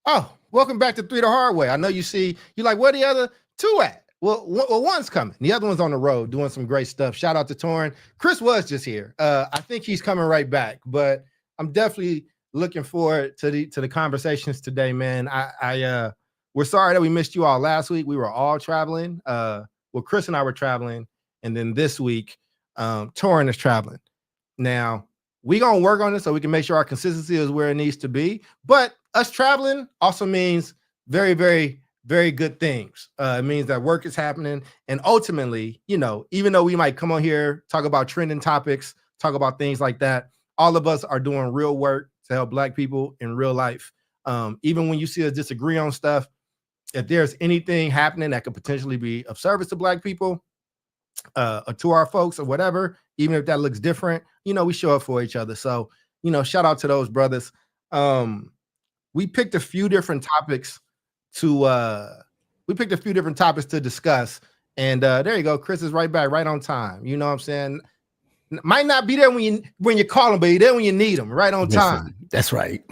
Oh, welcome back to Three the Hard Way. I know you like, where the other two at? Well, one's coming. The other one's on the road doing some great stuff. Shout out to Torrin. Chris was just here. I think he's coming right back, but I'm definitely looking forward to the conversations today, man. We're sorry that we missed you all last week. We were all traveling. Chris and I were traveling, and then this week, Torrin is traveling. Now, we gonna work on it so we can make sure our consistency is where it needs to be. But us traveling also means very, very, very good things. It means that work is happening, and ultimately, even though we might come on here, talk about trending topics, talk about things like that, all of us are doing real work to help Black people in real life. Even when you see us disagree on stuff, if there's anything happening that could potentially be of service to Black people, to our folks or whatever, even if that looks different, we show up for each other. So, shout out to those brothers. We picked a few different topics to discuss. And there you go. Chris is right back, right on time. You know what I'm saying? Might not be there when you call him, but he's there when you need him, right on time. That's right.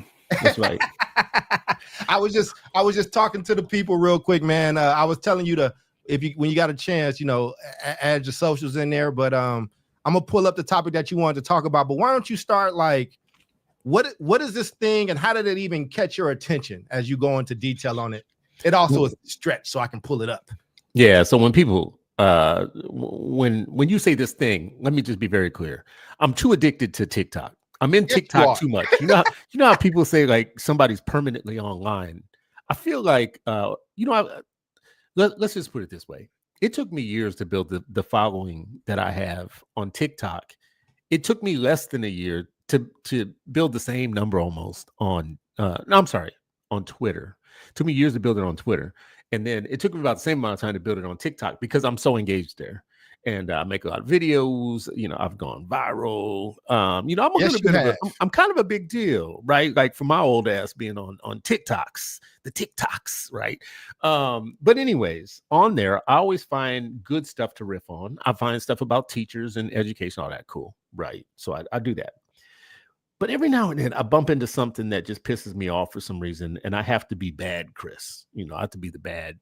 That's right. I was just talking to the people real quick, man. I was telling you when you got a chance, add your socials in there. But I'm gonna pull up the topic that you wanted to talk about. But why don't you start what is this thing and how did it even catch your attention as you go into detail on it? It also is stretched, so I can pull it up. Yeah. So when people when you say this thing, let me just be very clear. I'm too addicted to TikTok. I'm in TikTok too much. You know how people say like somebody's permanently online. I feel like let's just put it this way. It took me years to build the following that I have on TikTok. It took me less than a year to build the same number almost on on Twitter. It took me years to build it on Twitter. And then it took me about the same amount of time to build it on TikTok because I'm so engaged there. And I make a lot of videos. I've gone viral. I'm kind of a big deal, right? Like for my old ass being on the TikToks, right? But anyways, on there, I always find good stuff to riff on. I find stuff about teachers and education, all that cool, right? So I do that. But every now and then I bump into something that just pisses me off for some reason, and I have to be bad, Chris. I have to be the bad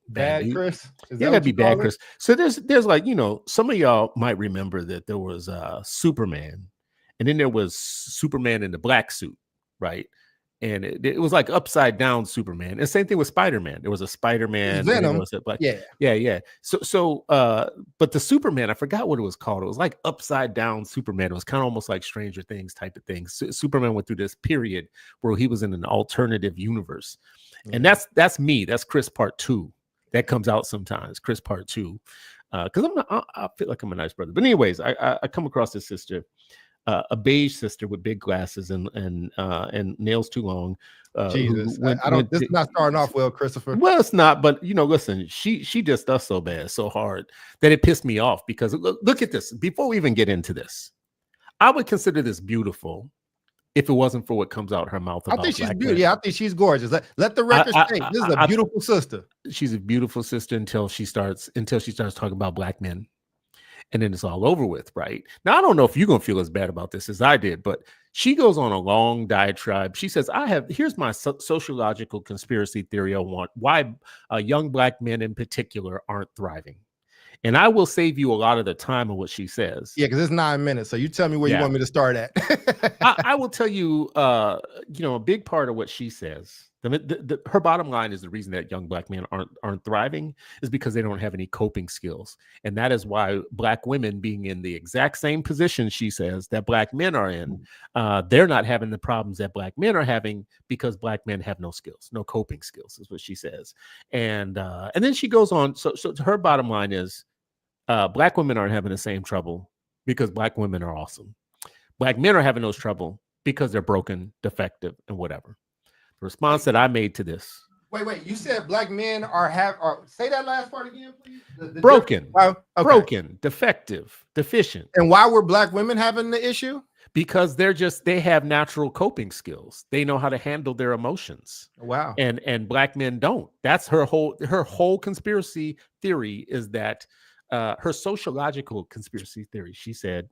Chris. Yeah, I gotta be bad, Chris. So there's like, some of y'all might remember that there was Superman, and then there was Superman in the black suit, right? And it was like upside down Superman. And same thing with Spider-Man. There was a Spider-Man. Venom. Yeah. So but the Superman, I forgot what it was called. It was like upside down Superman. It was kind of almost like Stranger Things type of thing. Superman went through this period where he was in an alternative universe. And that's me. That's Chris Part 2. That comes out sometimes. Chris Part 2. Because I feel like I'm a nice brother. But anyways, I come across this sister. A beige sister with big glasses and nails too long. Jesus, this is not starting off well, Christopher. Well, it's not, but listen, she just does so bad, so hard that it pissed me off because look at this. Before we even get into this, I would consider this beautiful if it wasn't for what comes out her mouth. I think she's beautiful. Yeah, I think she's gorgeous. Let the record state. This is a beautiful sister. She's a beautiful sister until she starts talking about Black men. And then it's all over with, right? Now, I don't know if you're going to feel as bad about this as I did, but she goes on a long diatribe. She says, here's my sociological conspiracy theory on why young Black men in particular aren't thriving. And I will save you a lot of the time of what she says. Yeah, because it's 9 minutes. So you tell me where you want me to start at. I will tell you, a big part of what she says. Her bottom line is the reason that young Black men aren't thriving is because they don't have any coping skills. And that is why Black women being in the exact same position, she says, that Black men are in, they're not having the problems that Black men are having because Black men have no skills, no coping skills is what she says. And then she goes on. So her bottom line is Black women aren't having the same trouble because Black women are awesome. Black men are having those trouble because they're broken, defective, and whatever. The response that I made to this. Wait. You said Black men are say that last part again, please. Broken, broken, defective, deficient. And why were Black women having the issue? Because they have natural coping skills. They know how to handle their emotions. Wow. And Black men don't. That's her whole conspiracy theory is that her sociological conspiracy theory, she said,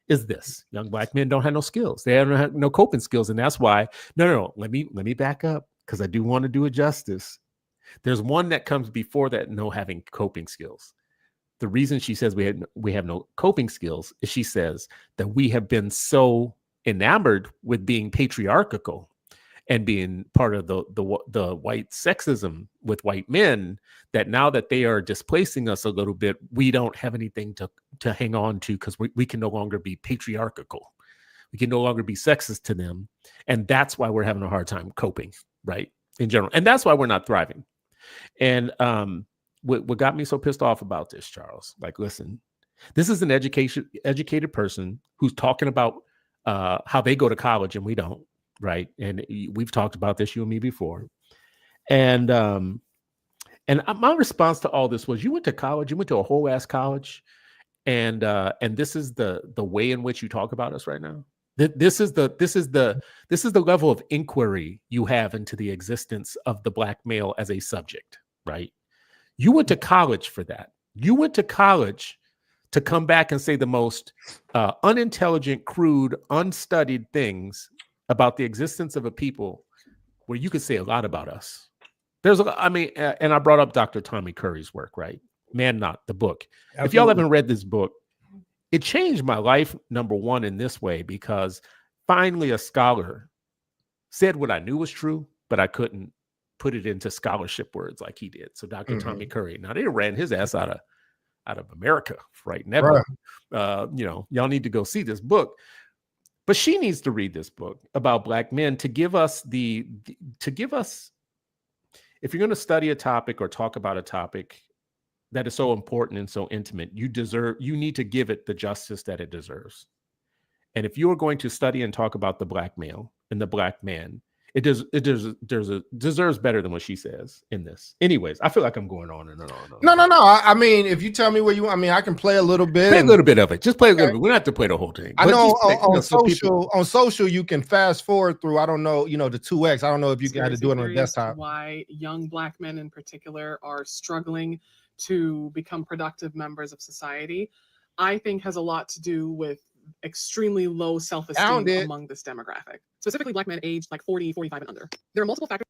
is this: young Black men don't have no skills. They don't have no coping skills. And that's why, no, let me back up. because I do want to do it justice. There's one that comes before that, no having coping skills. The reason she says we have no coping skills is she says that we have been so enamored with being patriarchal and being part of the white sexism with white men that now that they are displacing us a little bit, we don't have anything to hang on to because we can no longer be patriarchal. We can no longer be sexist to them. And that's why we're having a hard time coping, right? In general. And that's why we're not thriving. And what got me so pissed off about this, Charles, like, listen, this is an educated person who's talking about how they go to college and we don't, right? And we've talked about this, you and me, before. And my response to all this was, you went to college, you went to a whole ass college, and this is the way in which you talk about us right now. This is the level of inquiry you have into the existence of the Black male as a subject, right? You went to college for that. You went to college to come back and say the most unintelligent, crude, unstudied things about the existence of a people where you could say a lot about us. And I brought up Dr. Tommy Curry's work, right? Man Not, the book. Absolutely. If y'all haven't read this book, it changed my life, number one, in this way, because finally a scholar said what I knew was true, but I couldn't put it into scholarship words like he did. So Dr. Tommy Curry, now they ran his ass out of America, right? Never, y'all need to go see this book. But she needs to read this book about Black men to give us if you're going to study a topic or talk about a topic that is so important and so intimate, you need to give it the justice that it deserves. And if you are going to study and talk about the Black male and the Black man, it deserves better than what she says in this. Anyways, I feel like I'm going on and on. No. I mean, if you tell me where I can play a little bit. Play a little bit of it. Just play a little bit. We don't have to play the whole thing. I know on social, you can fast forward through, I don't know, the 2X. I don't know if you got to do it on the desktop. Why young Black men in particular are struggling to become productive members of society, I think has a lot to do with extremely low self-esteem among this demographic, specifically Black men aged like 40, 45 and under. There are multiple factors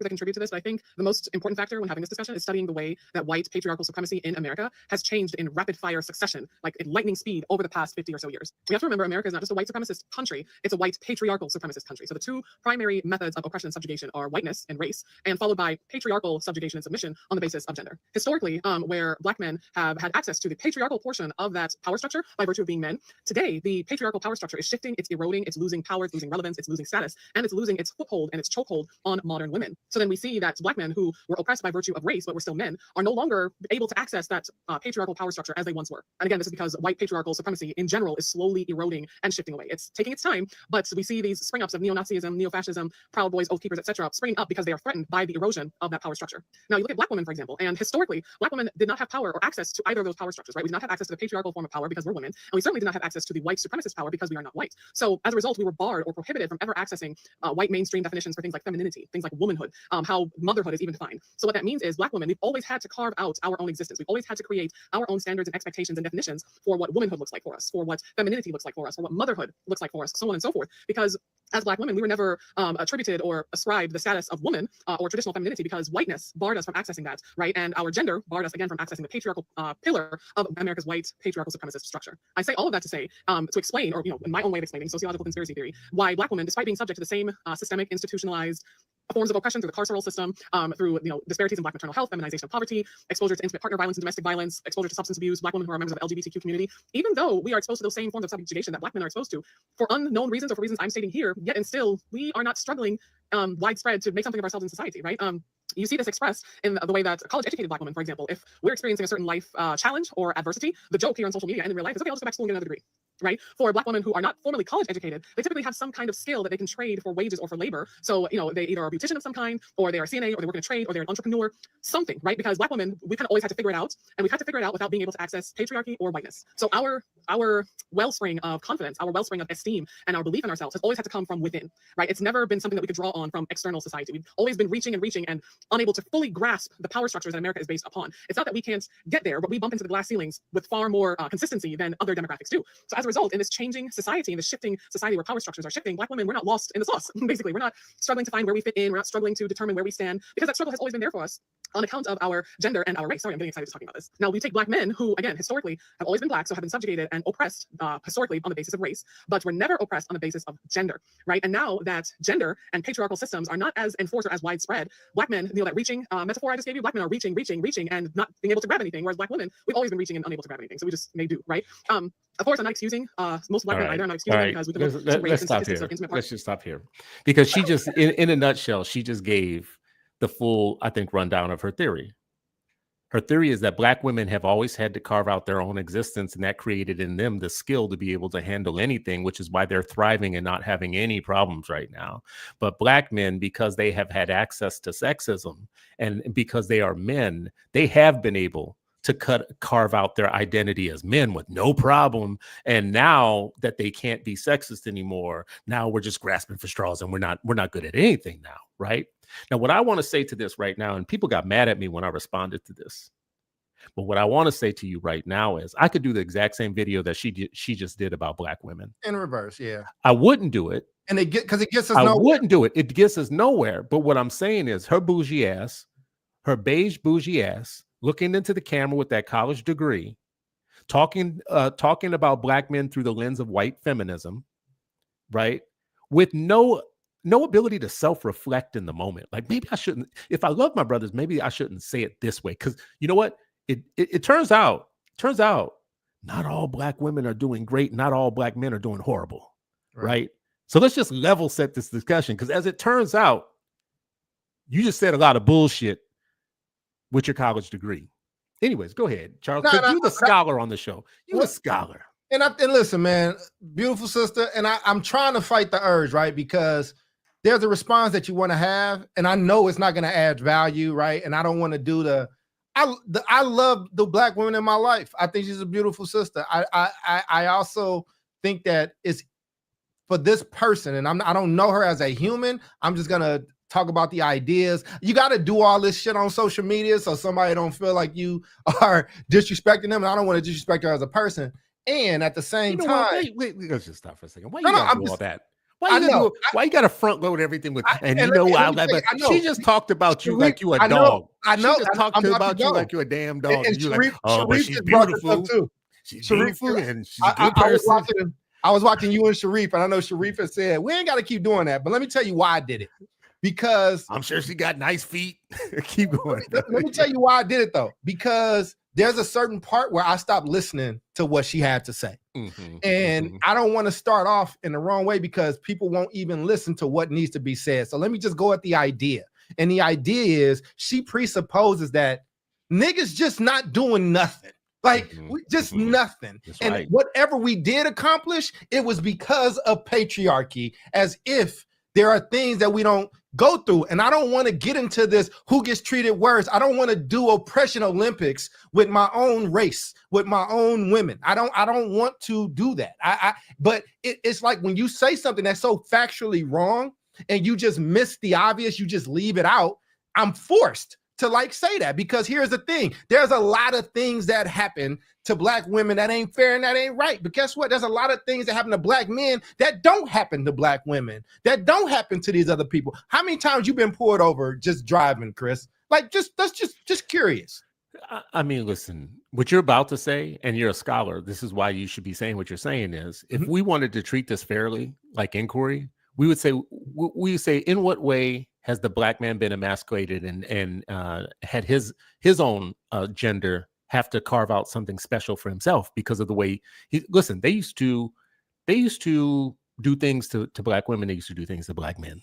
that contribute to this, but I think the most important factor when having this discussion is studying the way that white patriarchal supremacy in America has changed in rapid fire succession, like in lightning speed over the past 50 or so years. We have to remember America is not just a white supremacist country, it's a white patriarchal supremacist country. So the two primary methods of oppression and subjugation are whiteness and race, and followed by patriarchal subjugation and submission on the basis of gender. Historically, where Black men have had access to the patriarchal portion of that power structure by virtue of being men, today the patriarchal power structure is shifting, it's eroding, it's losing power, it's losing relevance, it's losing status, and it's losing its foothold and its chokehold on modern women. So then we see that Black men who were oppressed by virtue of race, but were still men, are no longer able to access that patriarchal power structure as they once were. And again, this is because white patriarchal supremacy in general is slowly eroding and shifting away. It's taking its time, but we see these spring ups of neo-Nazism, neo-fascism, Proud Boys, Oath Keepers, etc., springing up because they are threatened by the erosion of that power structure. Now, you look at Black women, for example, and historically, Black women did not have power or access to either of those power structures, right? We did not have access to the patriarchal form of power because we're women, and we certainly did not have access to the white supremacist power because we are not white. So as a result, we were barred or prohibited from ever accessing white mainstream definitions for things like femininity, things like womanhood, how motherhood is even defined. So what that means is Black women, we've always had to carve out our own existence. We've always had to create our own standards and expectations and definitions for what womanhood looks like for us, for what femininity looks like for us, for what motherhood looks like for us, so on and so forth. Because as Black women, we were never attributed or ascribed the status of woman or traditional femininity because whiteness barred us from accessing that, right? And our gender barred us again from accessing the patriarchal pillar of America's white patriarchal supremacist structure. I say all of that to say, to explain, or in my own way of explaining sociological conspiracy theory, why Black women, despite being subject to the same systemic, institutionalized forms of oppression through the carceral system, through disparities in Black maternal health, feminization of poverty, exposure to intimate partner violence and domestic violence, exposure to substance abuse, Black women who are members of the LGBTQ community, even though we are exposed to those same forms of subjugation that Black men are exposed to, for unknown reasons or for reasons I'm stating here, yet and still we are not struggling widespread to make something of ourselves in society, right? You see this expressed in the way that a college-educated Black woman, for example, if we're experiencing a certain life challenge or adversity, the joke here on social media and in real life is, okay, I'll just go back to school and get another degree. Right? For Black women who are not formally college educated, they typically have some kind of skill that they can trade for wages or for labor. So, they either are a beautician of some kind, or they are a CNA, or they work in a trade, or they're an entrepreneur, something, right? Because Black women, we kind of always had to figure it out, and we've had to figure it out without being able to access patriarchy or whiteness. So our wellspring of confidence, our wellspring of esteem, and our belief in ourselves has always had to come from within, right? It's never been something that we could draw on from external society. We've always been reaching and unable to fully grasp the power structures that America is based upon. It's not that we can't get there, but we bump into the glass ceilings with far more consistency than other demographics do. So as a a result, in this changing society, in this shifting society where power structures are shifting, Black women, we're not lost in the sauce. Basically, we're not struggling to find where we fit in. We're not struggling to determine where we stand, because that struggle has always been there for us on account of our gender and our race. Sorry, I'm getting excited just talking about this. Now, we take Black men who, again, historically have always been Black, so have been subjugated and oppressed historically on the basis of race, but were never oppressed on the basis of gender, right? And now that gender and patriarchal systems are not as enforced or as widespread, Black men, that reaching metaphor I just gave you, Black men are reaching, and not being able to grab anything, whereas Black women, we've always been reaching and unable to grab anything, so we just may do, right? Of course, I'm not excusing most Black men either. I'm not excusing them, because we can look to race and statistics are intimate parts. Let's just stop here, because she just, in a nutshell, she just gave the full, I think, rundown of her theory. Her theory is that Black women have always had to carve out their own existence, and that created in them the skill to be able to handle anything, which is why they're thriving and not having any problems right now. But Black men, because they have had access to sexism and because they are men, they have been able to carve out their identity as men with no problem. And now that they can't be sexist anymore, now we're just grasping for straws, and we're not good at anything now, right? Now, what I want to say to this right now, and people got mad at me when I responded to this, but what I want to say to you right now is I could do the exact same video that she just did about Black women in reverse. Yeah, I wouldn't do it, and because it gets us. I wouldn't do it. It gets us nowhere. But what I'm saying is her bougie ass, her beige bougie ass, looking into the camera with that college degree, talking about Black men through the lens of white feminism, right? With no ability to self-reflect in the moment. Like, maybe I shouldn't, if I love my brothers, maybe I shouldn't say it this way. Because you know what? It turns out not all Black women are doing great. Not all Black men are doing horrible. Right? So let's just level set this discussion. Because as it turns out, you just said a lot of bullshit with your college degree. Anyways, go ahead, Charles. You're the scholar on the show. You're a scholar. And listen, man, beautiful sister. And I'm trying to fight the urge, right? Because there's a response that you want to have, and I know it's not going to add value, right? And I don't want to do I love the Black women in my life. I think she's a beautiful sister. I also think that it's for this person, and I don't know her as a human. I'm just gonna talk about the ideas. You got to do all this shit on social media so somebody don't feel like you are disrespecting them. And I don't want to disrespect her as a person. And at the same time, wait, let's just stop for a second. Why you gotta do all that? Why you gotta front load everything with? She just talked about you like you a dog. I know. She just talked about you like you a damn dog. And you're like, oh, but she's beautiful too. She's beautiful and she's a good person. I was watching you and Sharif, and I know Sharif has said we ain't got to keep doing that. But let me tell you why I did it. Because I'm sure she got nice feet. Keep going. Let me tell you why I did it though. Because there's a certain part where I stopped listening to what she had to say. And I don't want to start off in the wrong way because people won't even listen to what needs to be said. So let me just go at the idea. And the idea is she presupposes that niggas just not doing nothing. Like just nothing. That's and right. Whatever we did accomplish, it was because of patriarchy, as if there are things that we don't go through. And I don't want to get into this who gets treated worse. I don't want to do oppression Olympics with my own race, with my own women. I don't want to do that. But it's like when you say something that's so factually wrong and you just miss the obvious, you just leave it out. I'm forced to like say that, because here's the thing. There's a lot of things that happen to Black women that ain't fair and that ain't right. But guess what? There's a lot of things that happen to Black men that don't happen to Black women, that don't happen to these other people. How many times you been pulled over just driving, Chris? Like, that's just curious. I mean, listen, what you're about to say, and you're a scholar, this is why you should be saying what you're saying is, if we wanted to treat this fairly, like inquiry, we would say, in what way has the Black man been emasculated and had his own gender have to carve out something special for himself because of the way listen, they used to do things to Black women. They used to do things to Black men.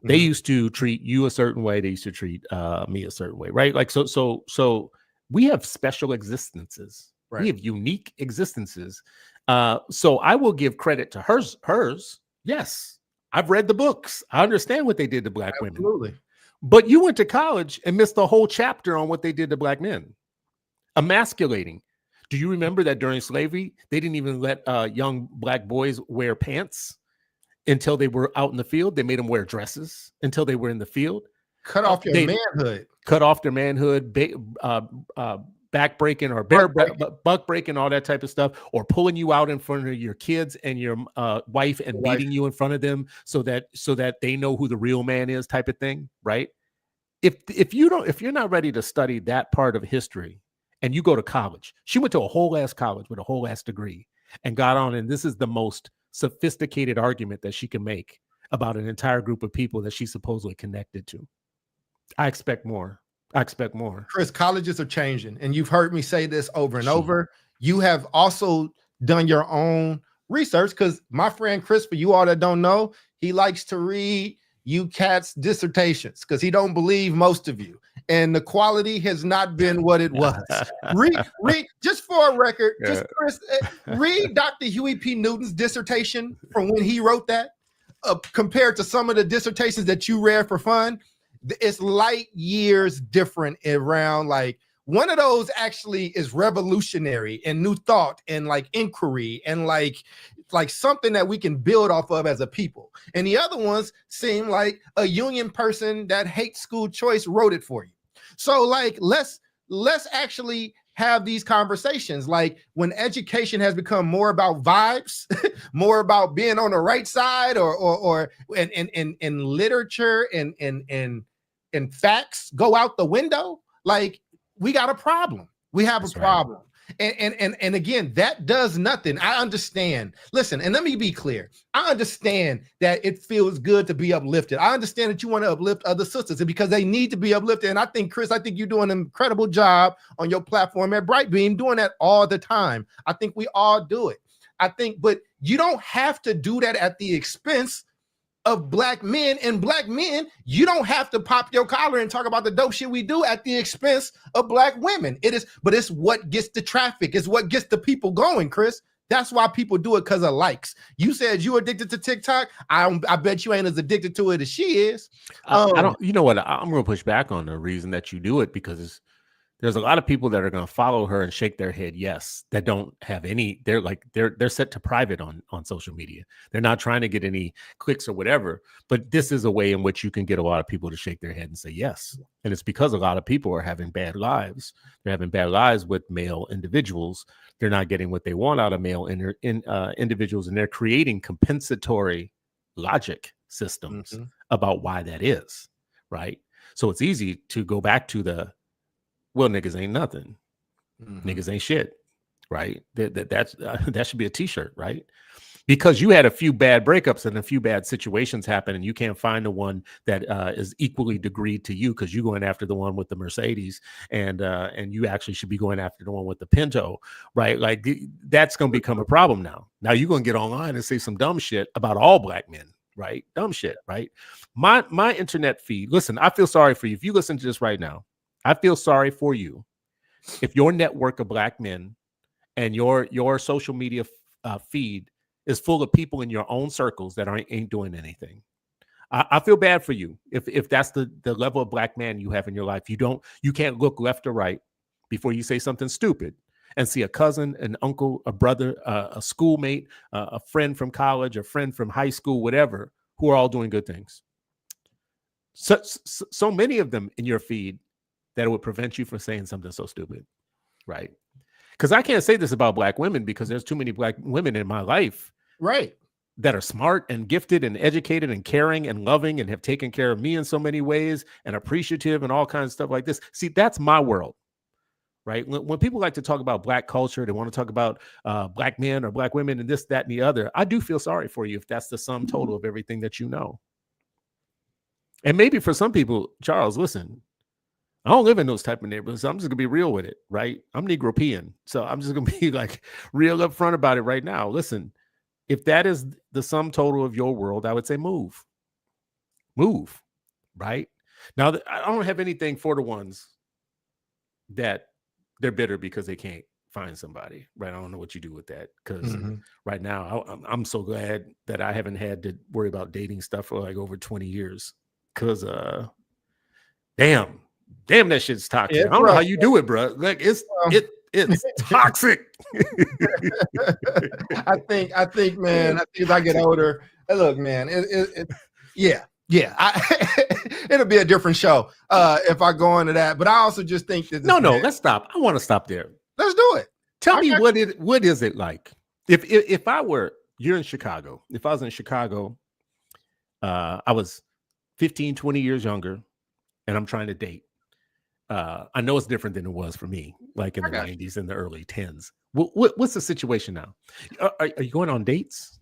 They used to treat you a certain way. They used to treat me a certain way. Right. Like, so we have special existences. Right. We have unique existences. So I will give credit to hers. Yes. I've read the books. I understand what they did to Black Absolutely. women. But you went to college and missed the whole chapter on what they did to Black men. Emasculating. Do you remember that during slavery, they didn't even let young Black boys wear pants until they were out in the field? They made them wear dresses until they were in the field. Cut off their manhood. Cut off their manhood. back breaking or buck breaking, all that type of stuff, or pulling you out in front of your kids and your wife and beating you in front of them so that they know who the real man is, type of thing, right? If you're not ready to study that part of history and you go to college, she went to a whole ass college with a whole ass degree and got on, and this is the most sophisticated argument that she can make about an entire group of people that she's supposedly connected to. I expect more. Chris, colleges are changing, and you've heard me say this over and over. You have also done your own research, because my friend Chris, for you all that don't know, he likes to read you cats' dissertations because he don't believe most of you, and the quality has not been what it was. read just for a record, just Chris, read Dr. Huey P. Newton's dissertation from when he wrote that, compared to some of the dissertations that you read for fun. It's light years different around. Like, one of those actually is revolutionary and new thought and like inquiry and like something that we can build off of as a people. And the other ones seem like a union person that hates school choice wrote it for you. So like, let's actually have these conversations. Like, when education has become more about vibes, more about being on the right side, or in literature and facts go out the window, like, we got a problem. We have a problem. And again, that does nothing. I understand. Listen, and let me be clear. I understand that it feels good to be uplifted. I understand that you want to uplift other sisters because they need to be uplifted. And I think, Chris, you're doing an incredible job on your platform at Brightbeam, doing that all the time. I think we all do it. But you don't have to do that at the expense of Black men. And Black men, you don't have to pop your collar and talk about the dope shit we do at the expense of Black women. But it's what gets the traffic. It's what gets the people going, Chris. That's why people do it, because of likes. You said you addicted to TikTok. I bet you ain't as addicted to it as she is. I don't. You know what? I'm going to push back on the reason that you do it, because there's a lot of people that are going to follow her and shake their head yes, that don't have any. They're set to private on social media. They're not trying to get any clicks or whatever. But this is a way in which you can get a lot of people to shake their head and say yes. And it's because a lot of people are having bad lives. They're having bad lives with male individuals. They're not getting what they want out of male individuals, and they're creating compensatory logic systems about why that is, right? So it's easy to go back to well, niggas ain't nothing. Niggas ain't shit, right? That should be a t-shirt, right? Because you had a few bad breakups and a few bad situations happen, and you can't find the one that is equally degreed to you, because you're going after the one with the Mercedes, and you actually should be going after the one with the Pinto, right? Like, that's going to become a problem now. Now you're going to get online and say some dumb shit about all Black men, right? Dumb shit, right? My internet feed. Listen, I feel sorry for you if you listen to this right now. I feel sorry for you if your network of Black men and your social media feed is full of people in your own circles that ain't doing anything. I feel bad for you if that's the level of Black man you have in your life. You can't look left or right before you say something stupid and see a cousin, an uncle, a brother, a schoolmate, a friend from college, a friend from high school, whatever, who are all doing good things. So many of them in your feed that it would prevent you from saying something so stupid, right? Because I can't say this about Black women, because there's too many Black women in my life, right, that are smart and gifted and educated and caring and loving and have taken care of me in so many ways and appreciative and all kinds of stuff like this. See, that's my world, right? When people like to talk about Black culture, they want to talk about Black men or Black women and this, that, and the other. I do feel sorry for you if that's the sum total of everything that you know. And maybe for some people, Charles, listen, I don't live in those type of neighborhoods. So I'm just gonna be real with it, right? I'm Negropean, so I'm just gonna be like real upfront about it right now. Listen, if that is the sum total of your world, I would say move, right? Now, I don't have anything for the ones that they're bitter because they can't find somebody, right? I don't know what you do with that, because right now I'm so glad that I haven't had to worry about dating stuff for like over 20 years, because damn, that shit's toxic. I don't know how you do it, bro. Like, it's toxic. I think, man, I think as I get older, look, man, yeah, Yeah, it'll be a different show if I go into that. But I also just think that No, let's stop. I want to stop there. Let's do it. Tell me what is it like? If I were, you're in Chicago. If I was in Chicago, I was 15, 20 years younger, and I'm trying to date. I know it's different than it was for me, like in the 90s and the early 10s. What's the situation now? Are you going on dates?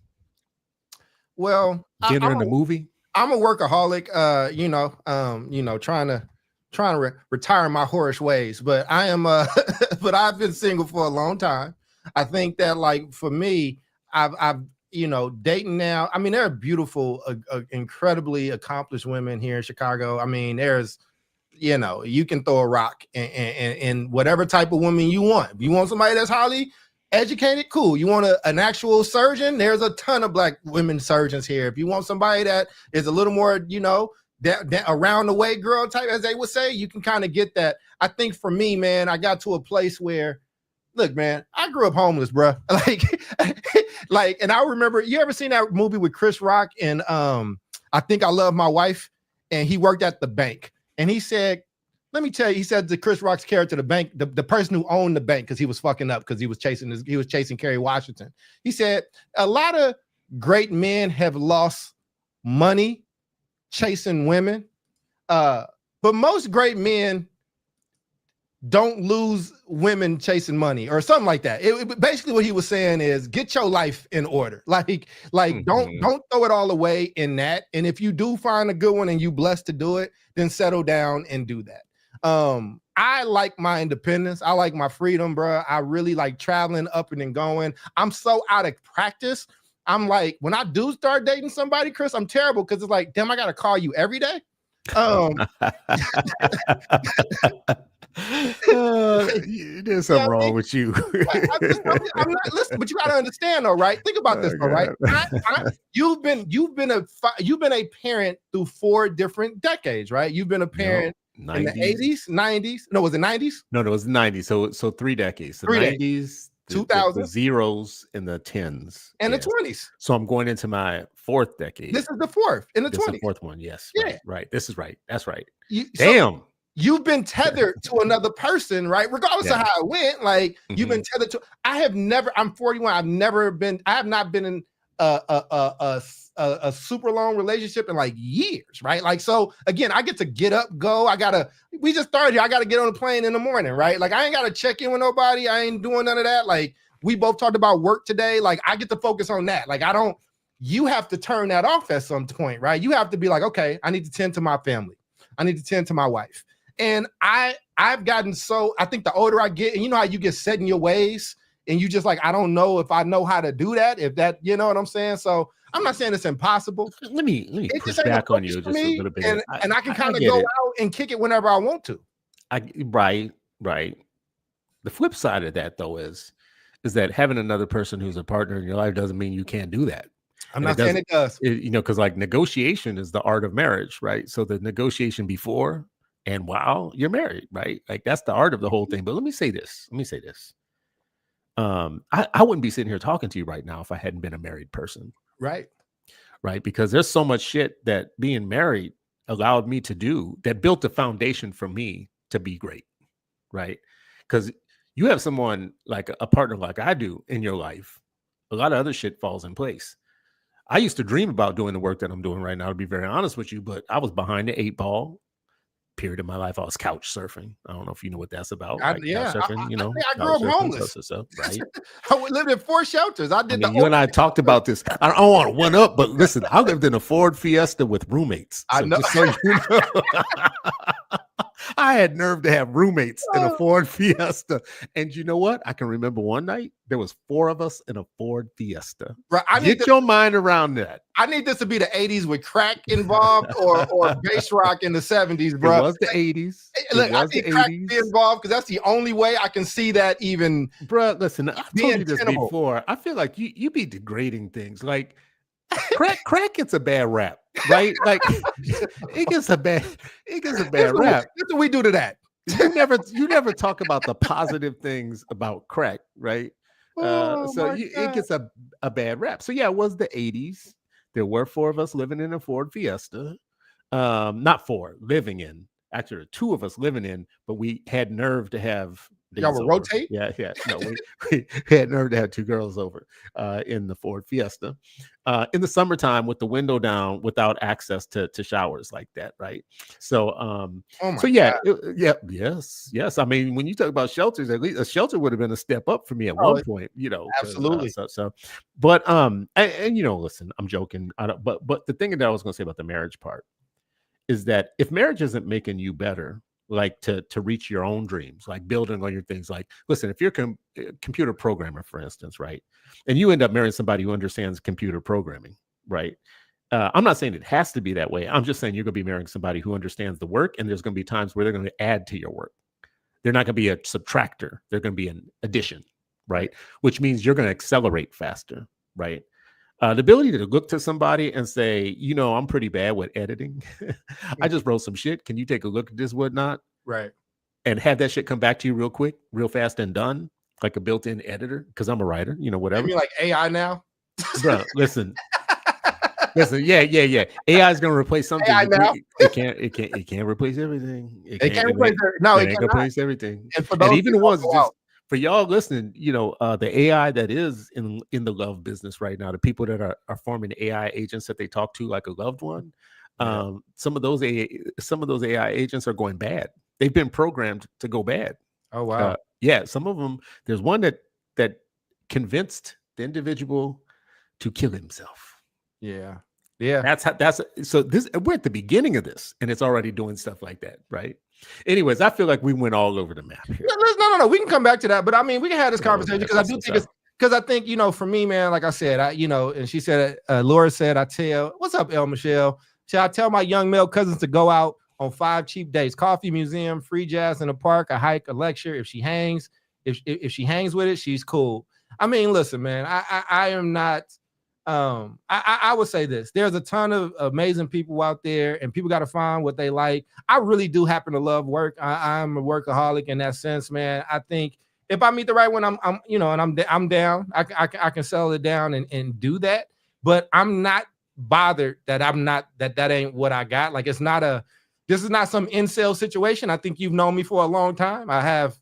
Well, dinner and a movie. I'm a workaholic. Trying to retire my whorish ways, but I am. But I've been single for a long time. I think that, like, for me, I've dating now. I mean, there are beautiful, incredibly accomplished women here in Chicago. I mean, there's, you can throw a rock and whatever type of woman you want. If you want somebody that's highly educated, cool. You want an actual surgeon? There's a ton of black women surgeons here. If you want somebody that is a little more, that around the way girl type, as they would say, you can kind of get that. I think for me, man, I got to a place where, look, man, I grew up homeless, bro. And I remember, you ever seen that movie with Chris Rock and I Think I Love My Wife? And he worked at the bank. And he said, let me tell you, he said to Chris Rock's character, the bank, the person who owned the bank, because he was fucking up because he was chasing Kerry Washington. He said, a lot of great men have lost money chasing women, but most great men don't lose women chasing money or something like that. Basically what he was saying is get your life in order. Like don't throw it all away in that. And if you do find a good one and you blessed to do it, then settle down and do that. I like my independence. I like my freedom, bro. I really like traveling up and going. I'm so out of practice. I'm like, when I do start dating somebody, Chris, I'm terrible because it's like, damn, I got to call you every day. There's something wrong with you. I'm not, listen, but you got to understand, though, right? Think about this, though, right? You've been a parent through 4 different decades, right? You've been a parent. 90s. In the 80s, 90s. No, was it 90s? No, it was 90s. So 3 decades. The 90s, 2000, the zeros, and the 10s, and the 20s. So I'm going into my 4th decade. This is the 4th in the 20s. The 4th one, yes. Yeah, right. This is right. That's right. Damn. So you've been tethered to another person, right? Regardless of how it went, like you've been tethered to. I'm 41. I have not been in a super long relationship in like years, right? Like, so again, I get to get up, go. We just started here. I got to get on the plane in the morning, right? Like, I ain't got to check in with nobody. I ain't doing none of that. Like, we both talked about work today. Like, I get to focus on that. Like, you have to turn that off at some point, right? You have to be like, okay, I need to tend to my family. I need to tend to my wife. And I've gotten I think the older I get, and you know how you get set in your ways and you just like, I don't know if I know how to do that, if that, you know what I'm saying? So I'm not saying it's impossible. Let me push back on you just a little bit. And I can kind of go out and kick it whenever I want to. Right. The flip side of that, though, is that having another person who's a partner in your life doesn't mean you can't do that. I'm not saying it does. Because like negotiation is the art of marriage, right? So the negotiation before and while you're married, right? Like that's the art of the whole thing. But let me say this. I wouldn't be sitting here talking to you right now if I hadn't been a married person. Right. Because there's so much shit that being married allowed me to do that built the foundation for me to be great. Right. Because you have someone like a partner like I do in your life, a lot of other shit falls in place. I used to dream about doing the work that I'm doing right now, to be very honest with you, but I was behind the 8 ball. Period of my life. I was couch surfing. I don't know if you know what that's about. Couch surfing, I grew up homeless. Right? I lived in 4 shelters. You and I talked about this. I don't want to one up, but listen, I lived in a Ford Fiesta with roommates. So I know. Just so you know. I had nerve to have roommates in a Ford Fiesta. And you know what? I can remember one night there was 4 of us in a Ford Fiesta. Right. Get your mind around that. I need this to be the 80s with crack involved or bass rock in the 70s, bro. It was the 80s. Look, I need crack to be involved because that's the only way I can see that even. Bro, listen, I told you this before. I feel like you be degrading things. Like crack gets a bad rap, right? Like it gets a bad rap. That's what we do to that. You never talk about the positive things about crack, right? It gets a bad rap. So yeah, it was the 80s. There were 4 of us living in a Ford Fiesta. not 4 living in. Actually, there were 2 of us living in, but we had nerve to have Y'all would rotate? Yeah. No, we had nerve to have 2 girls over in the Ford Fiesta in the summertime with the window down without access to showers like that, right? So, yes. I mean, when you talk about shelters, at least a shelter would have been a step up for me at one point, Absolutely. But and listen, I'm joking. I don't, but the thing that I was going to say about the marriage part is that if marriage isn't making you better, like to reach your own dreams, like building on your things, like, listen, if you're a computer programmer, for instance, right, and you end up marrying somebody who understands computer programming, right, I'm not saying it has to be that way. I'm just saying you're going to be marrying somebody who understands the work, and there's going to be times where they're going to add to your work. They're not going to be a subtractor. They're going to be an addition, right? Which means you're going to accelerate faster, right? The ability to look to somebody and say, I'm pretty bad with editing. I just wrote some shit. Can you take a look at this, whatnot? Right. And have that shit come back to you real quick, real fast and done, like a built-in editor, because I'm a writer, whatever. You mean like AI now? Bro, listen, yeah. AI is gonna replace something. AI now? It can't replace everything. It can't replace everything. And for those even the ones just for y'all listening, the AI that is in the love business right now, the people that are forming AI agents that they talk to like a loved one, some of those AI agents are going bad. They've been programmed to go bad. Oh wow. Some of them. There's one that convinced the individual to kill himself. Yeah. So this, we're at the beginning of this, and it's already doing stuff like that, right? Anyways, I feel like we went all over the map here. No. We can come back to that, but I mean, we can have this conversation because I do think it's because I think for me, man, like I said, and she said, Laura said, what's up, El Michelle? I tell my young male cousins to go out on 5 cheap dates: coffee, museum, free jazz in the park, a hike, a lecture. If she hangs with it, she's cool. I mean, listen, man, I am not. I would say this: there's a ton of amazing people out there, and people got to find what they like. I really do happen to love work. I'm a workaholic in that sense, man. I think if I meet the right one, I'm down. I can settle it down and do that. But I'm not bothered that that ain't what I got. Like, this is not some incel situation. I think you've known me for a long time. I have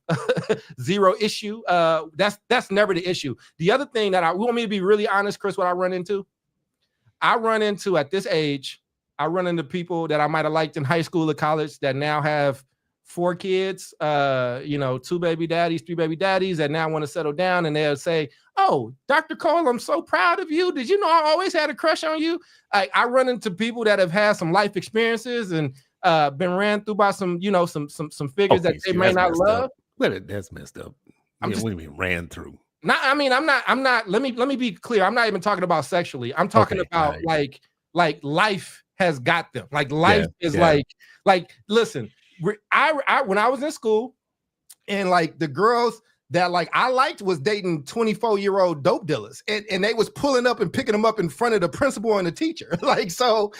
zero issue. That's never the issue. The other thing that I want me to be really honest, Chris, what I run into at this age, I run into people that I might have liked in high school or college that now have 4 kids, 2 baby daddies, 3 baby daddies that now want to settle down, and they'll say, "Oh, Dr. Cole, I'm so proud of you. Did you know I always had a crush on you?" I run into people that have had some life experiences and been ran through by some figures that they may not love. That's messed up. What do you mean ran through? I'm not. Let me be clear. I'm not even talking about sexually. I'm talking about like life has got them. Like life is like. Listen, I when I was in school, and like the girls that like I liked was dating 24-year-old dope dealers, and they was pulling up and picking them up in front of the principal and the teacher. Like, so,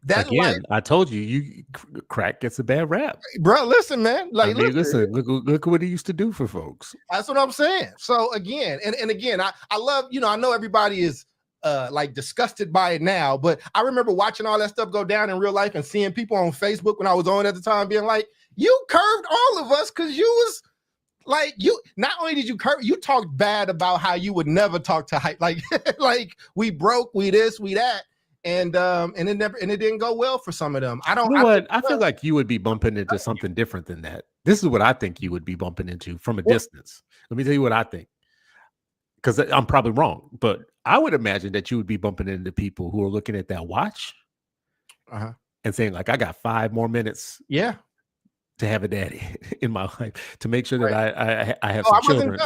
that again, life, I told you crack gets a bad rap, bro. Listen, man. Like, listen, look what he used to do for folks. That's what I'm saying. So again, and again, I love, I know everybody is like disgusted by it now, but I remember watching all that stuff go down in real life and seeing people on Facebook when I was on at the time being like, "You curved all of us because you was." Like, you not only did you you talked bad about how you would never talk to like we broke, we this, we that, and it didn't go well for some of them. I feel like you would be bumping into something different than that. This is what I think you would be bumping into from a distance. Let me tell you what I think, because I'm probably wrong, but I would imagine that you would be bumping into people who are looking at that watch and saying, like, I got 5 more minutes. Yeah. To have a daddy in my life, to make sure that I have some children,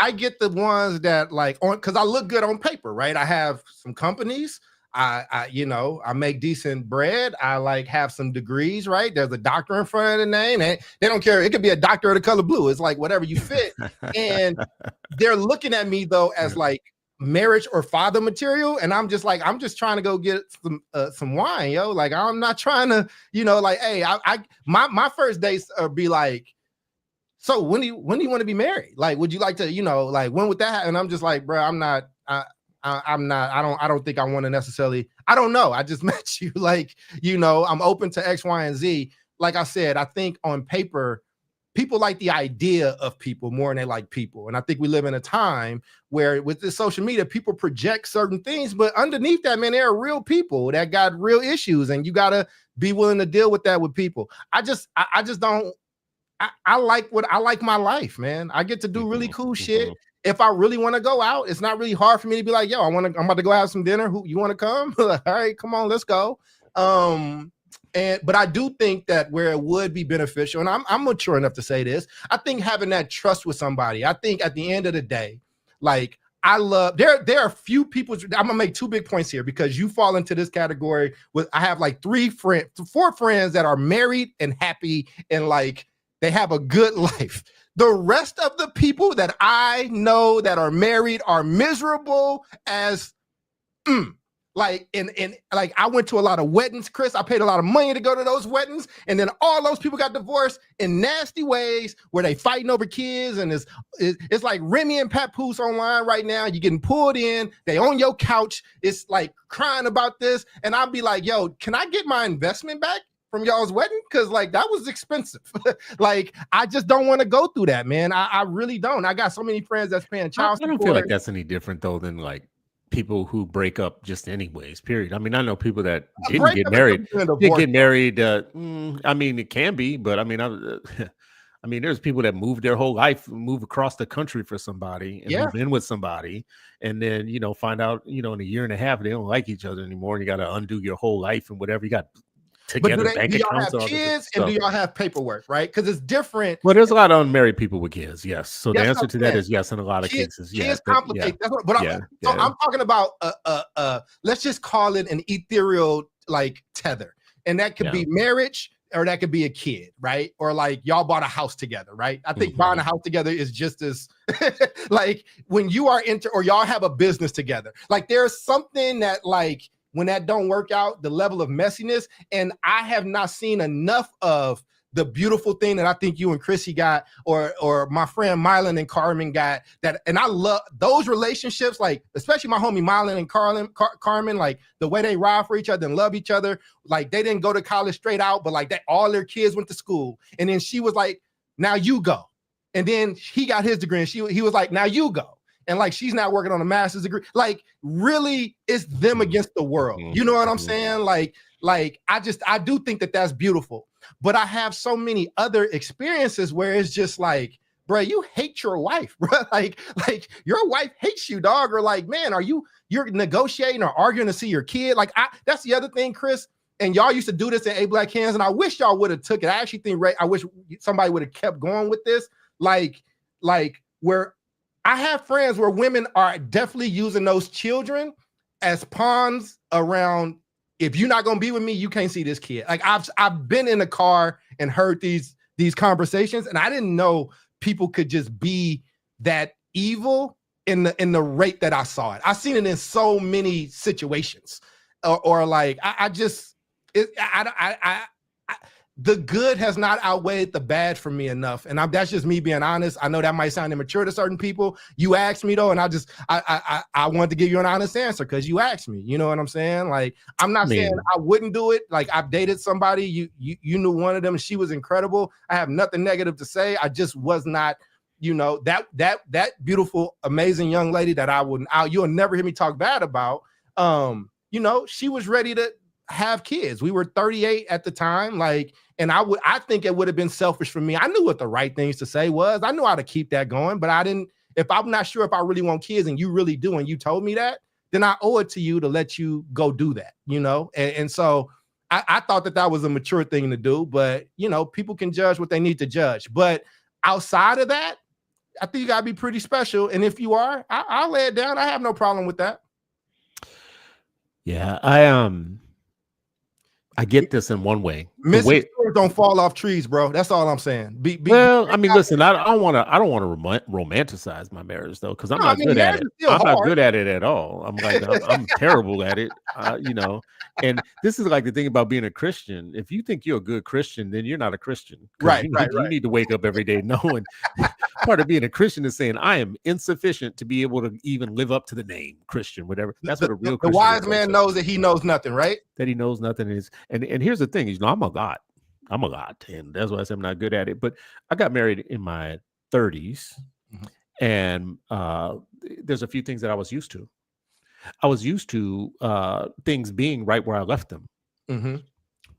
I get the ones that like because I look good on paper, right? I have some companies, I make decent bread, I like have some degrees, right? There's a doctor in front of the name, and they don't care. It could be a doctor of the color blue. It's like whatever you fit, and they're looking at me though as like marriage or father material, and I'm just trying to go get some wine, yo. Like, I'm not trying to, like, hey, my first dates be like, so when do you want to be married? Like, would you like to, like, when would that happen? And I'm just like, bro, I'm not, I don't think I want to necessarily. I don't know. I just met you. Like, I'm open to X, Y, and Z. Like I said, I think on paper, people like the idea of people more than they like people. And I think we live in a time where with this social media, people project certain things, but underneath that, man, there are real people that got real issues, and you got to be willing to deal with that with people. I just don't, I like my life, man. I get to do really cool shit. If I really want to go out, it's not really hard for me to be like, yo, I'm about to go have some dinner. Who you want to come? All right, come on, let's go. But I do think that where it would be beneficial, and I'm mature enough to say this, I think having that trust with somebody, I think at the end of the day, like there are few people. I'm gonna make two big points here because you fall into this category with I have like 4 friends that are married and happy and like they have a good life. The rest of the people that I know that are married are miserable as like I went to a lot of weddings, Chris. I paid a lot of money to go to those weddings, and then all those people got divorced in nasty ways where they fighting over kids, and it's like Remy and Papoose online right now. You're getting pulled in, they on your couch, it's like crying about this, and I'll be like, yo, can I get my investment back from y'all's wedding? Because like that was expensive. Like I just don't want to go through that, man. I really don't. I got so many friends that's paying child support. I don't feel like that's any different though than like people who break up just anyways, period. I mean, I know people that didn't get married. I mean, it can be, but I mean, I mean, there's people that move their whole life, move across the country for somebody and move in with somebody. And then, find out, in a year and a half, they don't like each other anymore. And you got to undo your whole life and whatever you got. Together, but do y'all have kids and do y'all have paperwork, right? Because it's different. Well, there's a lot of unmarried people with kids, yes. So the answer to that is yes in a lot of cases. Kids complicate. I'm talking about let's just call it an ethereal like tether, and that could be marriage or that could be a kid, right? Or like y'all bought a house together, right? I think buying a house together is just as like when you are or y'all have a business together. Like there's something that like. When that don't work out, the level of messiness, and I have not seen enough of the beautiful thing that I think you and Chrissy got, or my friend Mylan and Carmen got that, and I love those relationships, like especially my homie Mylan and Carmen, like the way they ride for each other and love each other, like they didn't go to college straight out, but like all their kids went to school, and then she was like, now you go, and then he got his degree, and he was like, now you go. And like she's not working on a master's degree. Like really, it's them against the world. You know what I'm saying? Like I do think that that's beautiful. But I have so many other experiences where it's just like, bro, you hate your wife, bro. Like your wife hates you, dog. Or like, man, you're negotiating or arguing to see your kid? Like that's the other thing, Chris. And y'all used to do this in A Black Hands, and I wish y'all would have took it. I actually think I wish somebody would have kept going with this. Like where. I have friends where women are definitely using those children as pawns around. If you're not gonna be with me, you can't see this kid. Like I've been in a car and heard these conversations, and I didn't know people could just be that evil in the rate that I saw it. I've seen it in so many situations, or like the good has not outweighed the bad for me enough. And that's just me being honest. I know that might sound immature to certain people. You asked me though, and I wanted to give you an honest answer because you asked me. You know what I'm saying? Like, I'm not saying I wouldn't do it. Like I've dated somebody, you knew one of them, and she was incredible. I have nothing negative to say. I just was not, that beautiful, amazing young lady that you'll never hear me talk bad about. She was ready to have kids. We were 38 at the time. Like, and I think it would have been selfish for me. I knew what the right things to say was. I knew how to keep that going, but if I'm not sure if I really want kids and you really do, and you told me that, then I owe it to you to let you go do that, And so I thought that was a mature thing to do, but people can judge what they need to judge. But outside of that, I think you gotta be pretty special. And if you are, I'll lay it down. I have no problem with that. Yeah, I get this in one way. Don't fall off trees, bro. That's all I'm saying. I mean, listen, I don't want to romanticize my marriage though, because I'm not good at it. I'm not good at it at all. I'm like, I'm terrible at it. And this is like the thing about being a Christian. If you think you're a good Christian, then you're not a Christian. Right. You need to wake up every day knowing part of being a Christian is saying I am insufficient to be able to even live up to the name Christian, whatever. That's what a real the Christian wise man knows that he knows nothing, right? That he knows nothing is. And here's the thing, I'm a God. And that's why I say I'm not good at it. But I got married in my 30s, and there's a few things that I was used to. I was used to things being right where I left them.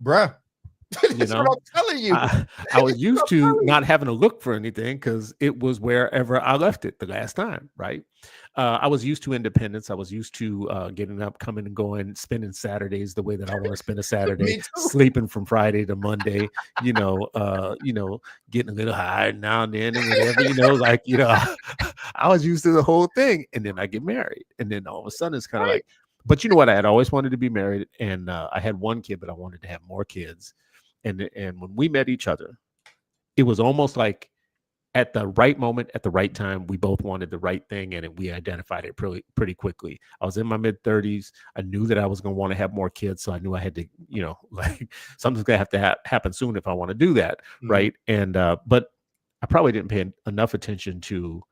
Bruh. You know, what I'm telling you. I was used to not having to look for anything because it was wherever I left it the last time, right? I was used to independence. I was used to getting up, coming and going, spending Saturdays the way that I want to spend a Saturday, sleeping from Friday to Monday, getting a little high now and then and whatever, I was used to the whole thing. And then I get married. And then all of a sudden it's kind of like, but you know what? I had always wanted to be married, and I had one kid, but I wanted to have more kids. And when we met each other, it was almost like at the right moment, at the right time, we both wanted the right thing, and we identified it pretty quickly. I was in my mid-30s. I knew that I was going to want to have more kids, so I knew I had to, something's going to have to happen soon if I want to do that, right? And but I probably didn't pay enough attention to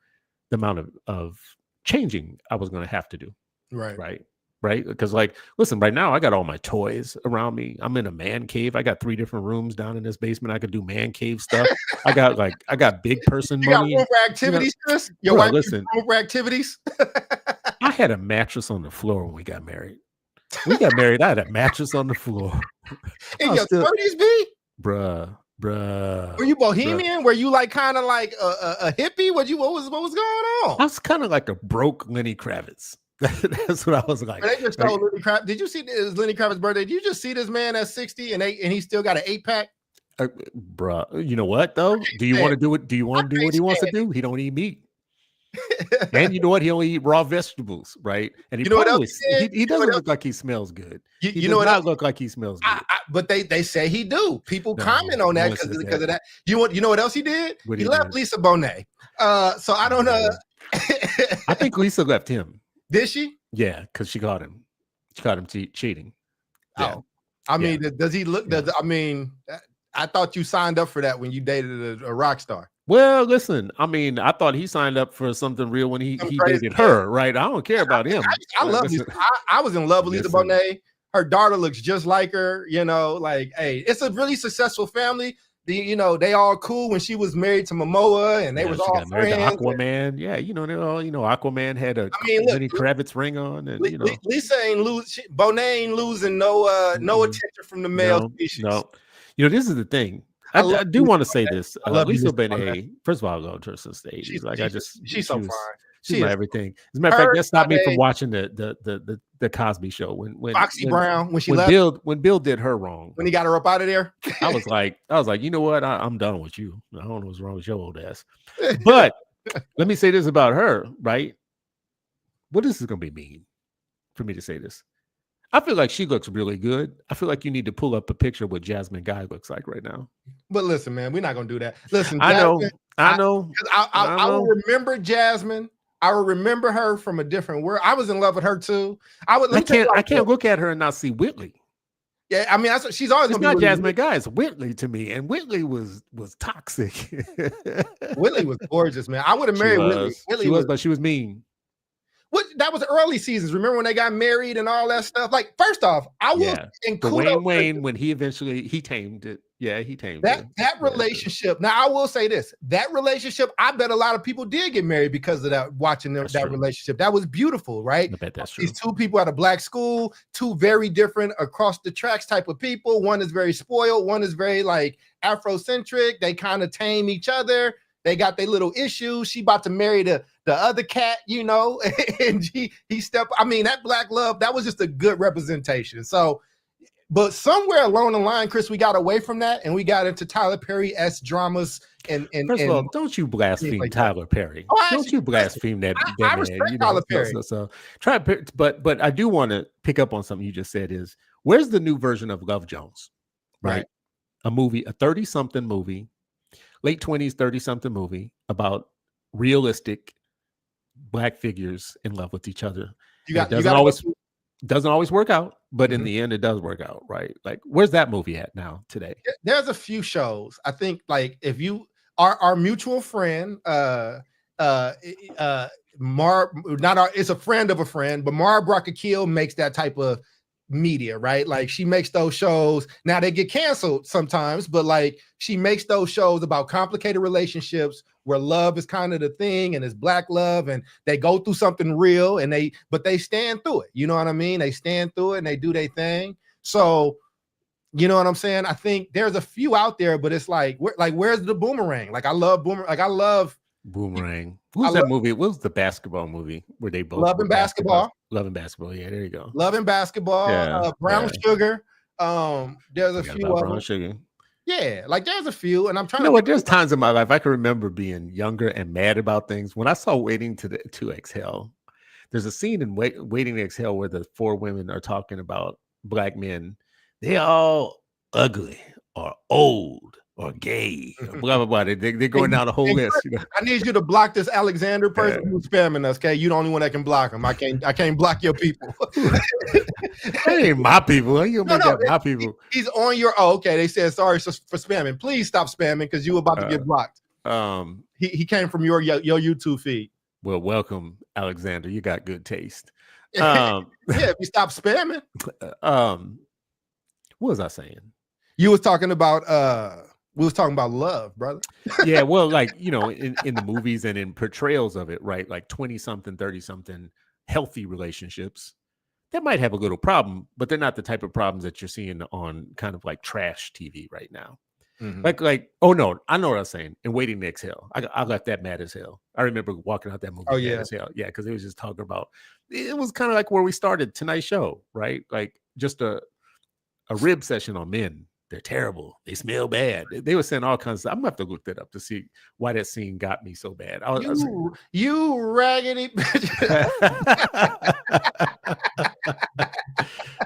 the amount of changing I was going to have to do, right? Because listen, right now I got all my toys around me. I'm in a man cave. I got 3 different rooms down in this basement. I could do man cave stuff. I got big person money. You got room for activities, Chris? Your wife listen, room for activities? I had a mattress on the floor when we got married. We got married. I had a mattress on the floor. In your 30s, B? Bruh. Were you bohemian? Were you kind of like a hippie? What was going on? I was kind of like a broke Lenny Kravitz. That's what I was like. They just told Lenny Kravitz. Did you see it was Lenny Kravitz's birthday? Did you just see this man at 60 and he still got an 8-pack? Bruh, you know what though? Do you want to do it? Do you want to do what he wants to do? He don't eat meat. And you know what? He only eat raw vegetables, right? And he doesn't look like he smells good. He does not look like he smells good. But they say he do. People comment on that because of that. You know what else he did? He left Lisa Bonet. So I don't know. I think Lisa left him. Did she? Yeah, because she caught him. She caught him cheating. Yeah. Oh, I mean, does he look? I thought you signed up for that when you dated a rock star. Well, listen, I mean, I thought he signed up for something real when he dated her, right? I don't care about him. I love Lisa. I was in love with Lisa Bonet. Her daughter looks just like her. Hey, it's a really successful family. They all cool when she was married to Momoa, and they was all friends. Aquaman, they all, Aquaman had a Lenny Kravitz ring on, and Lisa ain't Bonet ain't losing no attention from the male species. No, this is the thing. I do want to say this. Lisa Bonet. First of all, I loved her since the 80s. She's so fine. She's my everything. As a matter of fact, that stopped me from watching the Cosby Show when Foxy Brown when she left. When Bill did her wrong, when he got her up out of there. I was like, you know what? I'm done with you. I don't know what's wrong with your old ass. But let me say this about her, right? What is this going to be mean for me to say this? I feel like she looks really good. I feel like you need to pull up a picture of what Jasmine Guy looks like right now. But listen, man, we're not going to do that. Listen, Jasmine, I know. I will remember Jasmine. I will remember her from a different world. I was in love with her too. I can't look at her and not see Whitley. Yeah, I mean, she's always it's not Jasmine Guy. It's Whitley to me, and Whitley was toxic. Whitley was gorgeous, man. I would have married Whitley. She was, but she was mean. That was early seasons. Remember when they got married and all that stuff? First off, I will include Wayne when he eventually tamed it. Yeah, he tamed that relationship. Now I will say this: that relationship, I bet a lot of people did get married because of that. Watching that relationship, that was beautiful, right? I bet that's true. These 2 people at a black school, 2 very different across the tracks type of people. One is very spoiled. One is very Afrocentric. They kind of tame each other. They got their little issues. She about to marry the other cat, and he stepped. I mean, that black love, that was just a good representation. So, but somewhere along the line, Chris, we got away from that and we got into Tyler Perry-esque dramas. And first of all, don't you blaspheme Tyler Perry? Don't you blaspheme that I respect Tyler Perry. So try, but I do want to pick up on something you just said. Is where's the new version of Love Jones? Right, a 30-something movie. Late 20s, 30-something movie about realistic black figures in love with each other. It doesn't always work out, but in the end, it does work out, right? Where's that movie at now today? There's a few shows. I think if you our mutual friend, it's a friend of a friend, but Mara Brock Akil makes that type of media, right? Like she makes those shows. Now they get canceled sometimes, but like she makes those shows about complicated relationships where love is kind of the thing and it's black love and they go through something real and they stand through it. You know what I mean? They stand through it and they do their thing. So you know what I'm saying? I think there's a few out there, but it's like, where's the Boomerang? Like I love Boomerang. Who's that movie? What was the basketball movie where they both Love and Basketball? Love and Basketball. Yeah, there you go. Love and Basketball. Yeah, Brown Sugar. There's a few of Brown them. Sugar. Yeah, like there's a few, and I'm trying. You know what? There's times in my life I can remember being younger and mad about things. When I saw Waiting to Exhale, there's a scene in Waiting to Exhale where the 4 women are talking about black men. They all ugly or old or gay, or blah blah blah. They're going down the whole list. You know? I need you to block this Alexander person who's spamming us. Okay, you're the only one that can block him. I can't block your people. That ain't my people. How you make that my people? He's on your. Oh, okay. They said sorry for spamming. Please stop spamming because you about to get blocked. He came from your YouTube feed. Well, welcome, Alexander. You got good taste. Yeah, if you stop spamming. What was I saying? You was talking about we was talking about love, brother. Yeah, well, like, you know, in the movies and in portrayals of it, right? Like 20-something, 30-something healthy relationships that might have a little problem, but they're not the type of problems that you're seeing on kind of like trash TV right now. Mm-hmm. Like, oh no, I know what I was saying. And Waiting to Exhale, I left that mad as hell. I remember walking out that movie. Oh yeah, mad as hell. Yeah, because it was just talking about. It was kind of like where we started tonight's show, right? Like just a rib session on men. They're terrible. They smell bad. They were saying all kinds of stuff. I'm gonna have to look that up to see why that scene got me so bad. You raggedy bitch.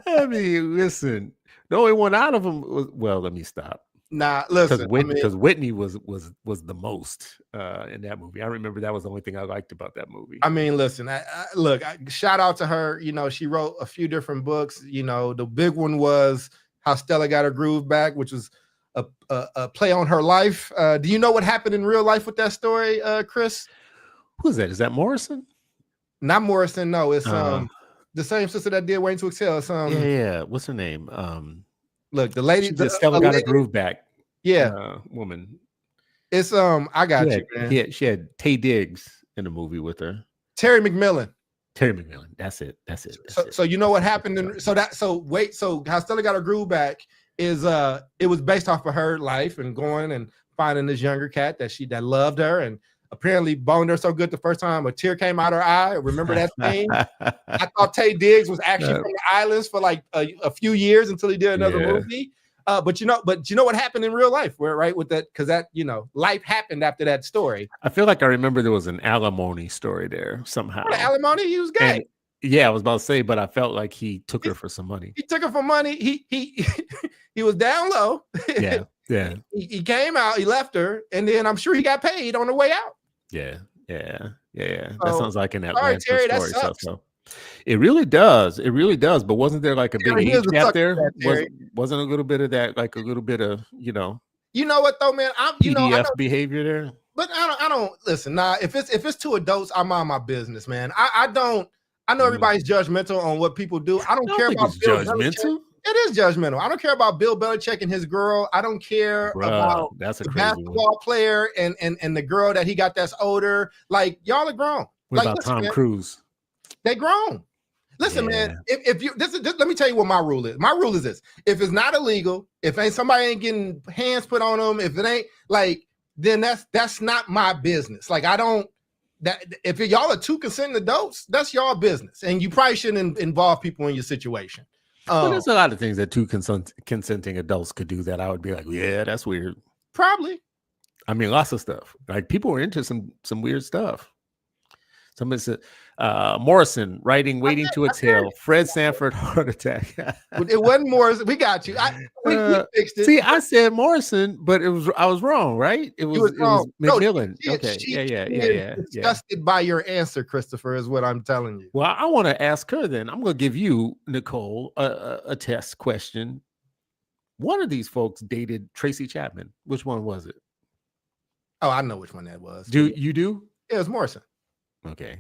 I mean, listen. The only one out of them was, well, let me stop. Nah, listen. Because Whitney was the most in that movie. I remember that was the only thing I liked about that movie. I mean, listen. Look, shout out to her. You know, she wrote a few different books. You know, the big one was How Stella Got Her Groove Back, which was a play on her life. Do you know what happened in real life with that story, Chris? Who's that? Is that Morrison? Not Morrison. No, it's the same sister that did Waiting to Exhale. It's, yeah. What's her name? Look, the lady, Stella Got Her Groove Back. Yeah, woman. It's I got you, man. Yeah, she had Tay Diggs in the movie with her. Terry McMillan. That's it. So you know what happened? So How Stella Got Her Groove Back is it was based off of her life and going and finding this younger cat that loved her and apparently boned her so good the first time a tear came out her eye. Remember that thing? I thought Tay Diggs was actually from the islands for like a few years until he did another movie. But you know what happened in real life, right? With that, because that, you know, life happened after that story. I feel like I remember there was an alimony story there somehow. What, alimony? He was gay. And, yeah, I was about to say, but I felt like he took her for some money. He took her for money. He was down low. Yeah. He came out. He left her, and then I'm sure he got paid on the way out. Yeah. That sounds like an Atlanta Terry, story. So. It really does. But wasn't there like a big age gap there? Wasn't a little bit of that, like a little bit of, you know? You know what though, man? PDF behavior there. But I don't listen. Nah, if it's two adults, I'm on my business, man. I know everybody's judgmental on what people do. I don't care about Bill judgmental. It is judgmental. I don't care about Bill Belichick and his girl. I don't care about that's a the crazy basketball player and the girl that he got that's older. Like y'all are grown. What about Tom Cruise? They grown. Listen, man. If you let me tell you what my rule is. My rule is this: if it's not illegal, if somebody ain't getting hands put on them, if it ain't like, then that's not my business. Like I don't. That if y'all are two consenting adults, that's y'all business, and you probably shouldn't involve people in your situation. Well, there's a lot of things that two consenting adults could do that I would be like, yeah, that's weird. Probably. I mean, lots of stuff. Like people are into some weird stuff. Somebody said Morrison writing Waiting to Exhale. Fred Sanford heart attack. It wasn't Morrison. We got you. We fixed it. See, I said Morrison, but I was wrong, right? It was McMillan. Yeah. Disgusted by your answer, Christopher, is what I'm telling you. Well, I want to ask her then. I'm going to give you, Nicole, a test question. One of these folks dated Tracy Chapman. Which one was it? Oh, I know which one that was. Do you do? It was Morrison. Okay.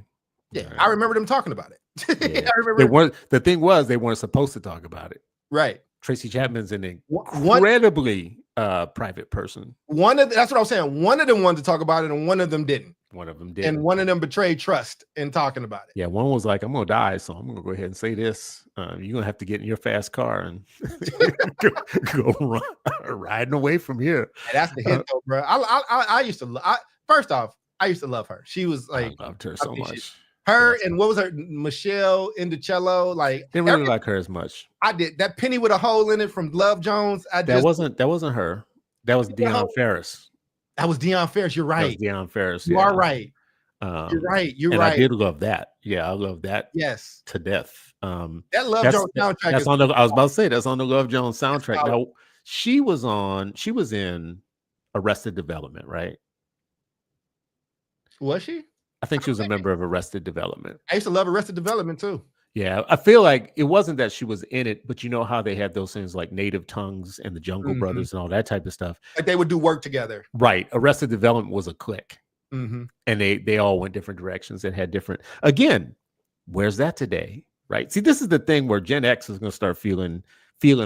Yeah, All right. I remember them talking about it. Yeah. I remember. They weren't. The thing was, they weren't supposed to talk about it. Right. Tracy Chapman's an One, incredibly private person. that's what I was saying. One of them wanted to talk about it, and one of them didn't. One of them did, and one of them betrayed trust in talking about it. Yeah, one was like, "I'm gonna die, so I'm gonna go ahead and say this. You're gonna have to get in your fast car and go riding away from here." Hey, that's the hit, though, bro. I used to. First off, I used to love her. She was like, I loved her so much. Her and what was her, Michelle Indicello? Like, didn't really like her as much. I did. That penny with a hole in it from Love Jones. That wasn't her. That was Deion Ferris. That was Deion Ferris. You're right. Deion Ferris. You are right. You're right. You're right. I did love that. Yeah, I love that. Yes, to death. That Love Jones soundtrack. That's on the. I was about to say that's on the Love Jones soundtrack. Now she was in Arrested Development, right? Was she? I think she was a member of Arrested Development. I used to love Arrested Development too. Yeah, I feel like it wasn't that she was in it, but you know how they had those things like Native Tongues and the Jungle Brothers and all that type of stuff. Like they would do work together. Right. Arrested Development was a clique. And they all went different directions and had different. Again, where's that today? Right. See, this is the thing where Gen X is going to start feeling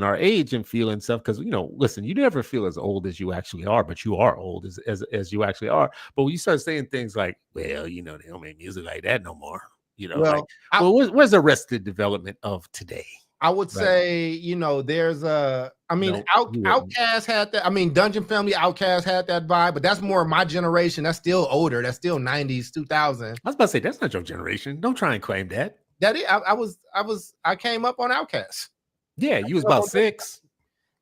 our age and feeling stuff, because listen, you never feel as old as you actually are, but you are old as you actually are. But when you start saying things like, well, they don't make music like that no more. Where's Arrested Development of today? I would say, there's Outkast had that. I mean, Dungeon Family, Outkast had that vibe, but that's more my generation. That's still older. That's still 90s, 2000. I was about to say, that's not your generation. Don't try and claim that. That is, I came up on Outkast. Yeah, you was about 6.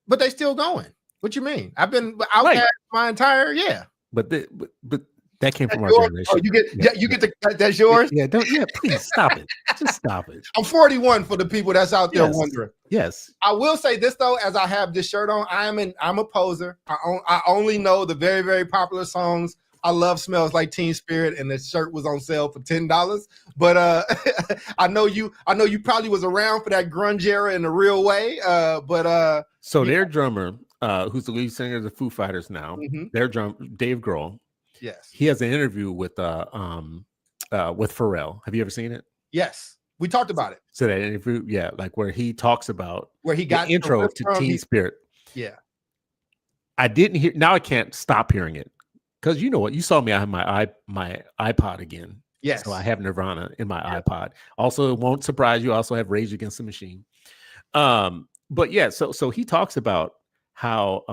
But they still going. What you mean? I've been Outkast my entire, But that came from our generation. Oh, you get that's yours? Yeah, please stop it. Just stop it. I'm 41 for the people that's out there wondering. Yes. I will say this though, as I have this shirt on, I'm a poser. I only know the very, very popular songs. I love Smells Like Teen Spirit, and the shirt was on sale for $10. But I know you probably was around for that grunge era in a real way. So their drummer, who's the lead singer of the Foo Fighters now, their drummer, Dave Grohl. Yes, he has an interview with Pharrell. Have you ever seen it? Yes, we talked about it. So that interview, like where he talks about where he got the intro to Teen Spirit. Yeah, I didn't hear. Now I can't stop hearing it, because you know what? You saw me. I have my iPod again. Yes, so I have Nirvana in my iPod. Also, it won't surprise you. I also have Rage Against the Machine. But yeah, so he talks about how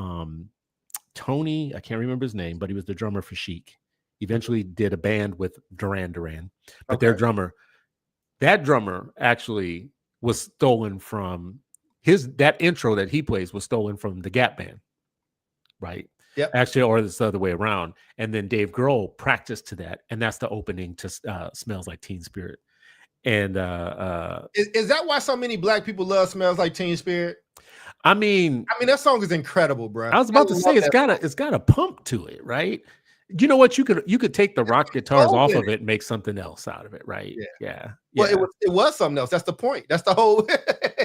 Tony, I can't remember his name, but he was the drummer for Chic. Eventually did a band with Duran Duran, but that drummer actually was stolen from that intro that he plays was stolen from the Gap Band, right? Yep. Actually, or it's the other way around. And then Dave Grohl practiced to that, and that's the opening to Smells Like Teen Spirit. And is that why so many black people love Smells Like Teen Spirit? I mean, that song is incredible, bro. I was about to say it's got a pump to it, right? You know what? You could take the rock guitars off of it and make something else out of it, right? Yeah. Well, it was something else. That's the point. That's the whole.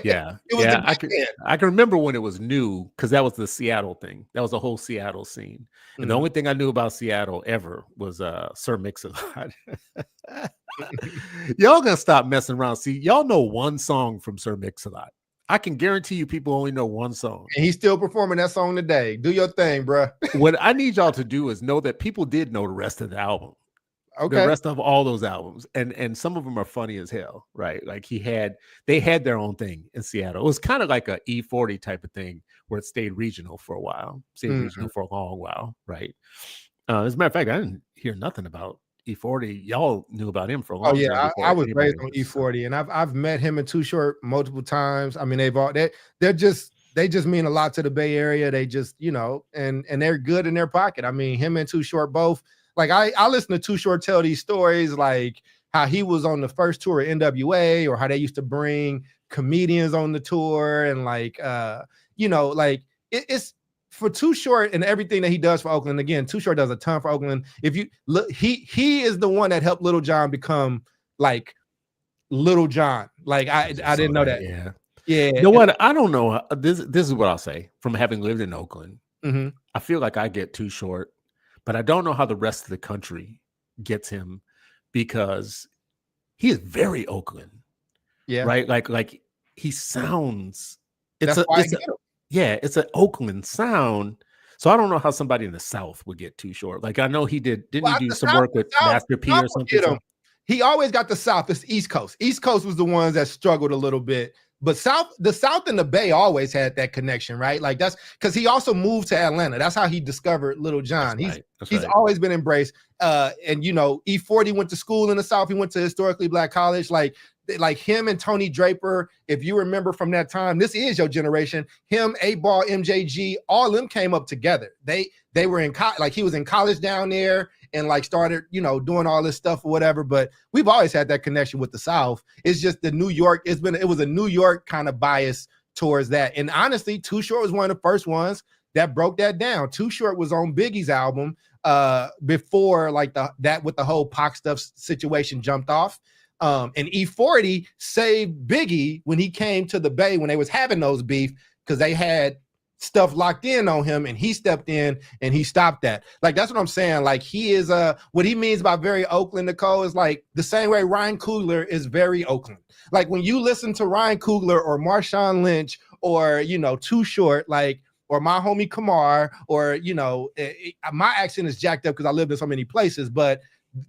Yeah. It was I can remember when it was new, because that was the Seattle thing. That was the whole Seattle scene. And the only thing I knew about Seattle ever was Sir Mix-a-Lot. Y'all gonna stop messing around. See, y'all know one song from Sir Mix-a-Lot. I can guarantee you people only know one song. And he's still performing that song today. Do your thing, bro. What I need y'all to do is know that people did know the rest of the album. Okay. The rest of all those albums. And some of them are funny as hell, right? Like they had their own thing in Seattle. It was kind of like a E40 type of thing where it stayed regional for a while. Regional for a long while, right? As a matter of fact, I didn't hear nothing about E40. Y'all knew about him for a long time. Oh yeah, I was raised on E40, and I've met him and Too Short multiple times. I mean, they just mean a lot to the Bay Area. They just, and they're good in their pocket. I mean, him and Too Short both. Like I listen to Too Short tell these stories, like how he was on the first tour of NWA, or how they used to bring comedians on the tour, and it's for Too Short and everything that he does for Oakland. Again, Too Short does a ton for Oakland. If you look, he is the one that helped Little John become like Little John. Like I didn't know that. Yeah. You know what? I don't know. This is what I'll say from having lived in Oakland. Mm-hmm. I feel like I get Too Short, but I don't know how the rest of the country gets him because he is very Oakland. Yeah. Right. Like he sounds. That's why I get him. Yeah, it's an Oakland sound. So I don't know how somebody in the South would get Too Short. Like I know he did. Didn't he do some work with Master P or something? So? He always got the South. It's East Coast. East Coast was the ones that struggled a little bit. But the South and the Bay always had that connection, right? Like that's because he also moved to Atlanta. That's how he discovered Little John. He's always been embraced. And you know, E40 went to school in the South. He went to historically Black college. Like him and Tony Draper, if you remember from that time, this is your generation. Him, 8Ball, MJG, all of them came up together. They were in like he was in college down there and like started, you know, doing all this stuff or whatever. But we've always had that connection with the South. It's just the New York. It was a New York kind of bias towards that. And honestly, Too Short was one of the first ones that broke that down. Too Short was on Biggie's album before like that with the whole Pac stuff situation jumped off. And E40 saved Biggie when he came to the Bay when they was having those beef because they had stuff locked in on him and he stepped in and he stopped that. Like, that's what I'm saying. Like, he is what he means by very Oakland, Nicole, is like the same way Ryan Coogler is very Oakland. Like, when you listen to Ryan Coogler or Marshawn Lynch or, you know, Too Short, like, or my homie Kamar, or, you know, my accent is jacked up because I lived in so many places, but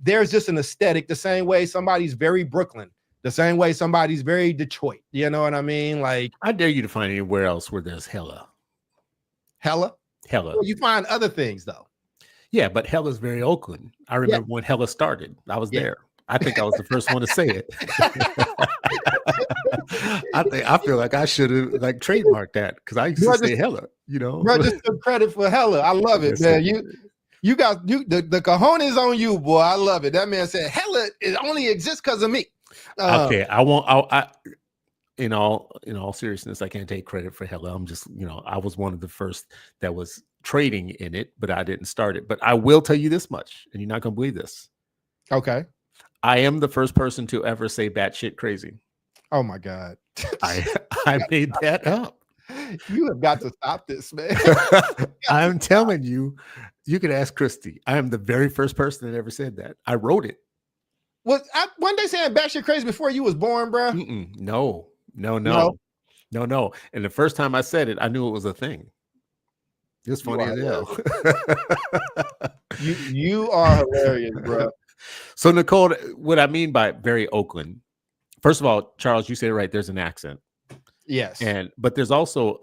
there's just an aesthetic the same way somebody's very Brooklyn, the same way somebody's very Detroit. You know what I mean? Like, I dare you to find anywhere else where there's hella. Hella? Hella. Well, you find other things though. Yeah, but Hella's very Oakland. I remember when Hella started. I was there. I think I was the first one to say it. I feel like I should have like trademarked that because I used to say Hella, you know. Bro, just some credit for Hella. I love it, man. You got the cojones on you, boy. I love it. That man said Hella it only exists because of me. Okay, I in all seriousness, I can't take credit for Hella. I'm just, you know, I was one of the first that was trading in it, but I didn't start it. But I will tell you this much, and you're not gonna believe this. Okay. I am the first person to ever say batshit crazy. Oh my God. I made that up. You have got to stop this, man. I'm telling you, you can ask Christy. I am the very first person that ever said that. I wrote it. When they saying batshit crazy before you was born, bro? No. And the first time I said it, I knew it was a thing. It was funny as hell. You are hilarious, bro. So, Nicole, what I mean by very Oakland, first of all, Charles, you said it right. There's an accent. Yes. But there's also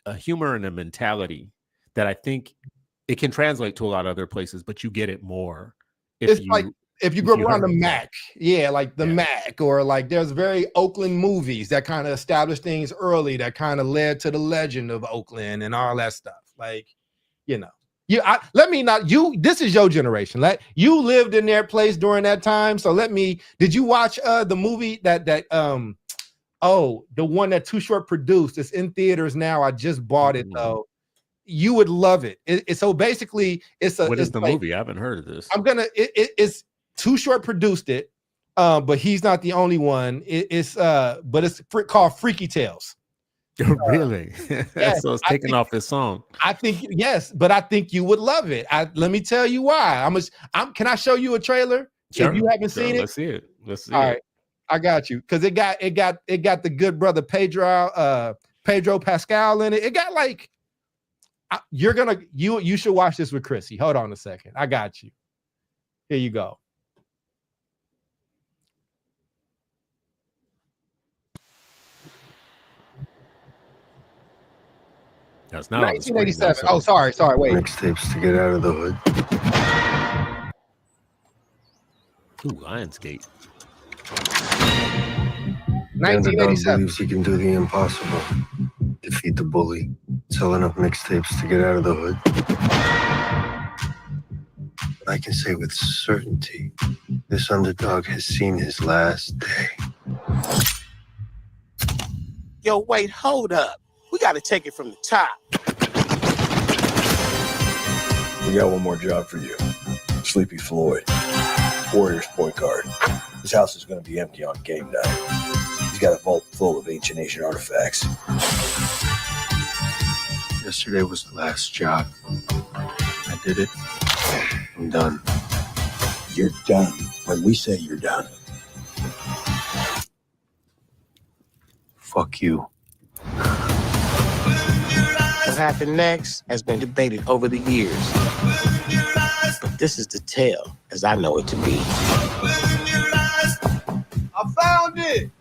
a humor and a mentality that I think it can translate to a lot of other places, but you get it more if you grew up around the Mac. Yeah, like the Mac, or like there's very Oakland movies that kind of established things early that kind of led to the legend of Oakland and all that stuff. Like, you know. This is your generation. Like, you lived in their place during that time. So did you watch the movie the one that Too Short produced? It's in theaters now. I just bought it though. You would love it. So basically what is the movie? I haven't heard of this. It's Too Short produced it, but he's not the only one. It's called Freaky Tales. Really? So it's taking off his song. I think yes, but I think you would love it. Let me tell you why. Can I show you a trailer? Sure, if you haven't seen it, let's see it. All right, I got you because it got the good brother Pedro Pascal in it. It got like you should watch this with Chrissy. Hold on a second. I got you. Here you go. That's not 1987. Oh, sorry. Wait. Mixtapes to get out of the hood. Ooh, Lionsgate. 1987. Believes he can do the impossible. Defeat the bully. Sell enough mixtapes to get out of the hood. But I can say with certainty, this underdog has seen his last day. Yo, wait, hold up. We got to take it from the top. We got one more job for you. Sleepy Floyd, Warriors point guard. His house is going to be empty on game night. He's got a vault full of ancient Asian artifacts. Yesterday was the last job. I did it. I'm done. You're done when we say you're done. Fuck you. What happened next has been debated over the years. But this is the tale as I know it to be. I found it!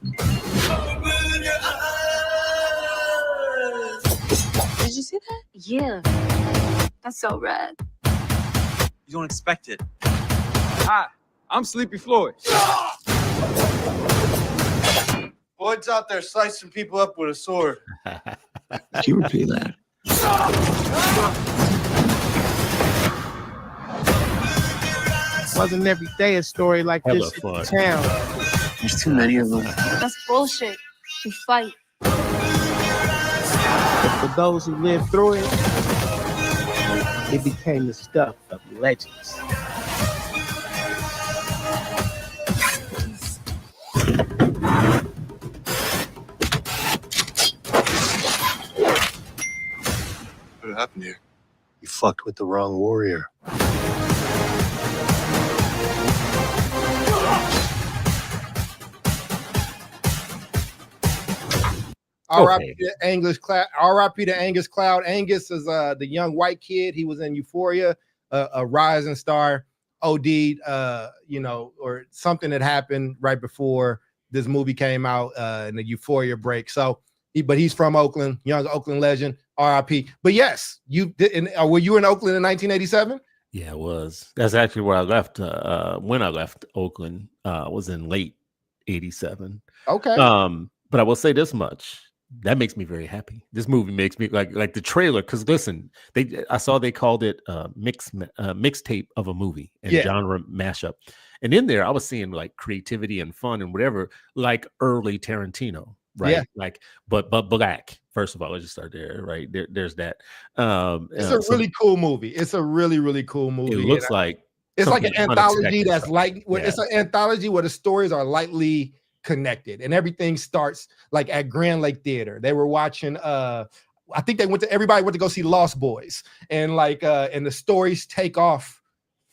Did you see that? Yeah. That's so rad. You don't expect it. Hi, I'm Sleepy Floyd. Boyd's out there slicing people up with a sword. Can you repeat that? Wasn't every day a story like Hella this in fun. town. There's too many of them. That's bullshit. We fight. But for those who lived through it, it became the stuff of legends. What happened here? You fucked with the wrong warrior. R.I.P. to Angus Cloud. R.I.P. to Angus Cloud. Angus is the young white kid. He was in Euphoria, a rising star. OD'd, or something that happened right before this movie came out in the Euphoria break. So, but he's from Oakland, young Oakland legend. R.I.P. But yes, you did. Were you in Oakland in 1987? Yeah, it was. That's actually where I left. When I left Oakland, was in late '87. Okay. But I will say this much: that makes me very happy. This movie makes me like the trailer. Because listen, I saw they called it mixtape of a movie and genre mashup, and in there I was seeing like creativity and fun and whatever, like early Tarantino, right? Yeah. Like, but black. First of all, let's just start there, right? There's that. It's a really cool movie. It's a really, really cool movie. It looks like it's like an something anthology unexpected. that's like it's an anthology where the stories are lightly connected and everything starts like at Grand Lake Theater. They were watching I think everybody went to go see Lost Boys, and and the stories take off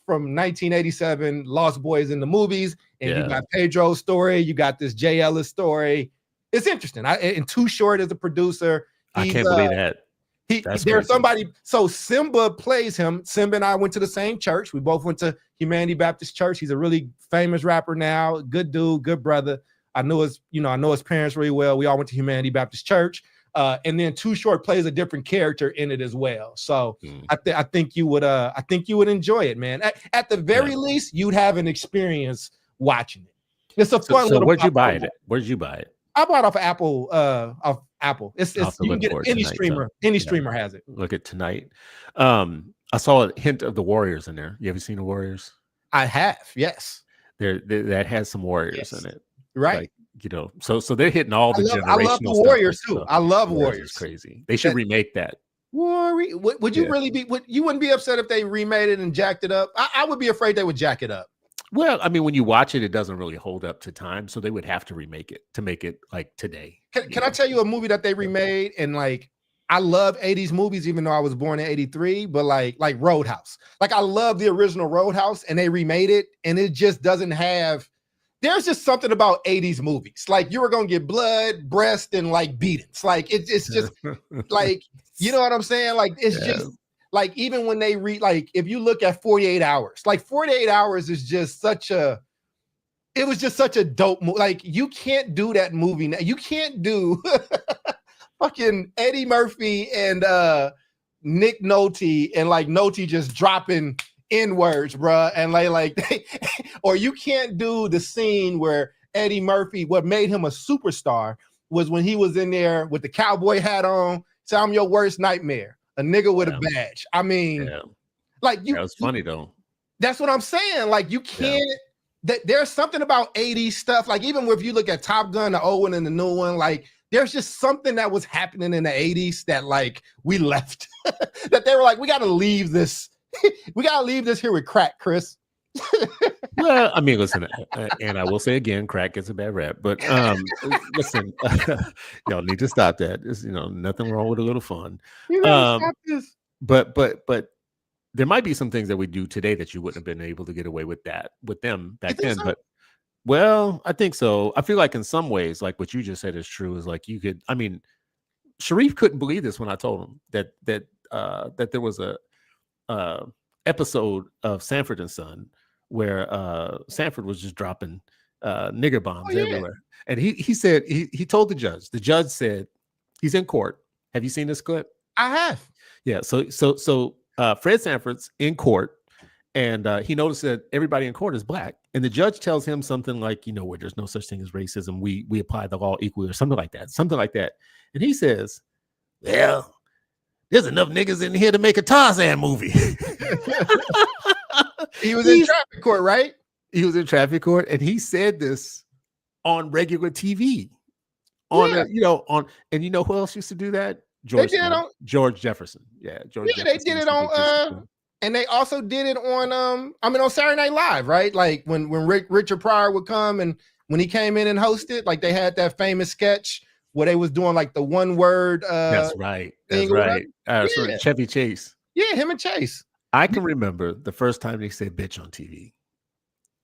from 1987 Lost Boys in the movies, and you got Pedro's story, you got this Jay Ellis story. It's interesting. And Too Short is a producer. I can't believe that. There's somebody. So Simba plays him. Simba and I went to the same church. We both went to Humanity Baptist Church. He's a really famous rapper now. Good dude, good brother. I know his parents really well. We all went to Humanity Baptist Church. And then Too Short plays a different character in it as well. So I think you would enjoy it, man. At the very least, you'd have an experience watching it. It's a fun. So where'd you buy it? Where'd you buy it? I bought off Apple. It's you can get it, any streamer. Any streamer has it. Look at tonight. I saw a hint of the Warriors in there. You ever seen the Warriors? I have. Yes. That has some Warriors in it. Right. Like, so they're hitting all the generational. I love the Warriors too. I love Warriors. It's crazy. They should remake that. Warrior. Would you really be? You wouldn't be upset if they remade it and jacked it up? I would be afraid they would jack it up. Well, I mean, when you watch it, it doesn't really hold up to time, so they would have to remake it to make it like today. Can I tell you a movie that they remade? And like, I love 80s movies, even though I was born in 83, but like Roadhouse. Like, I love the original Roadhouse, and they remade it, and it just doesn't have. There's just something about 80s movies. Like, you were gonna get blood, breast, and like beatings. Like, it's just like, you know what I'm saying? Like, it's just. Like, even when they if you look at 48 Hours, like 48 Hours is just it was just such a dope movie. Like, you can't do that movie now. You can't do fucking Eddie Murphy and Nick Nolte and like Nolte just dropping N-words, bruh. And or you can't do the scene where Eddie Murphy, what made him a superstar was when he was in there with the cowboy hat on, say, I'm your worst nightmare. A nigga with a badge. I mean, that was funny though. That's what I'm saying. Like, you can't. There's something about 80s stuff. Like, even if you look at Top Gun, the old one and the new one, like, there's just something that was happening in the 80s that like we left. That they were like, we got to leave this. We got to leave this here with crack, Chris. Well, I mean, listen, and I will say again, crack gets a bad rap, but listen, y'all need to stop that. There's, nothing wrong with a little fun. You gotta stop this. But there might be some things that we do today that you wouldn't have been able to get away with them back then. so? But well, I think so. I feel like in some ways, like what you just said is true. Is like I mean, Sharif couldn't believe this when I told him that there was a episode of Sanford and Son where Sanford was just dropping nigger bombs everywhere. And he said he told the judge said, he's in court. Have you seen this clip? I have. Yeah. So Fred Sanford's in court, and he noticed that everybody in court is black. And the judge tells him something like, where there's no such thing as racism, we apply the law equally, or something like that. And he says, well, there's enough niggas in here to make a Tarzan movie. He was in traffic court, right? He was in traffic court, and he said this on regular TV. And you know who else used to do that? George Jefferson. Yeah, George Jefferson. They did it on and they also did it on on Saturday Night Live, right? Like when Richard Pryor would come, and when he came in and hosted, like they had that famous sketch where they was doing like the one word that's right. So Chevy Chase. Yeah, him and Chase. I can remember the first time they said bitch on TV.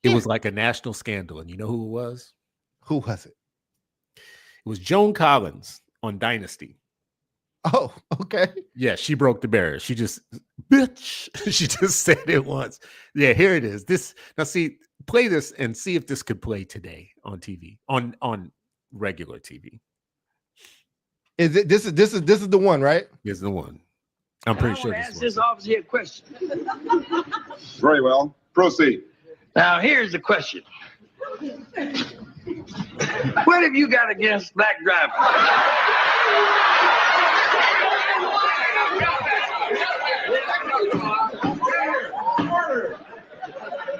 It was like a national scandal. And you know who it was? Who was it? It was Joan Collins on Dynasty. Oh, okay. Yeah, she broke the barrier. She just, bitch. She just said it once. Yeah, here it is. Now see, play this and see if this could play today on TV, on regular TV. Is it this is the one, right? This is the one. I'm pretty sure. Ask this officer a question. Very well. Proceed. Now, here's the question. What have you got against black drivers?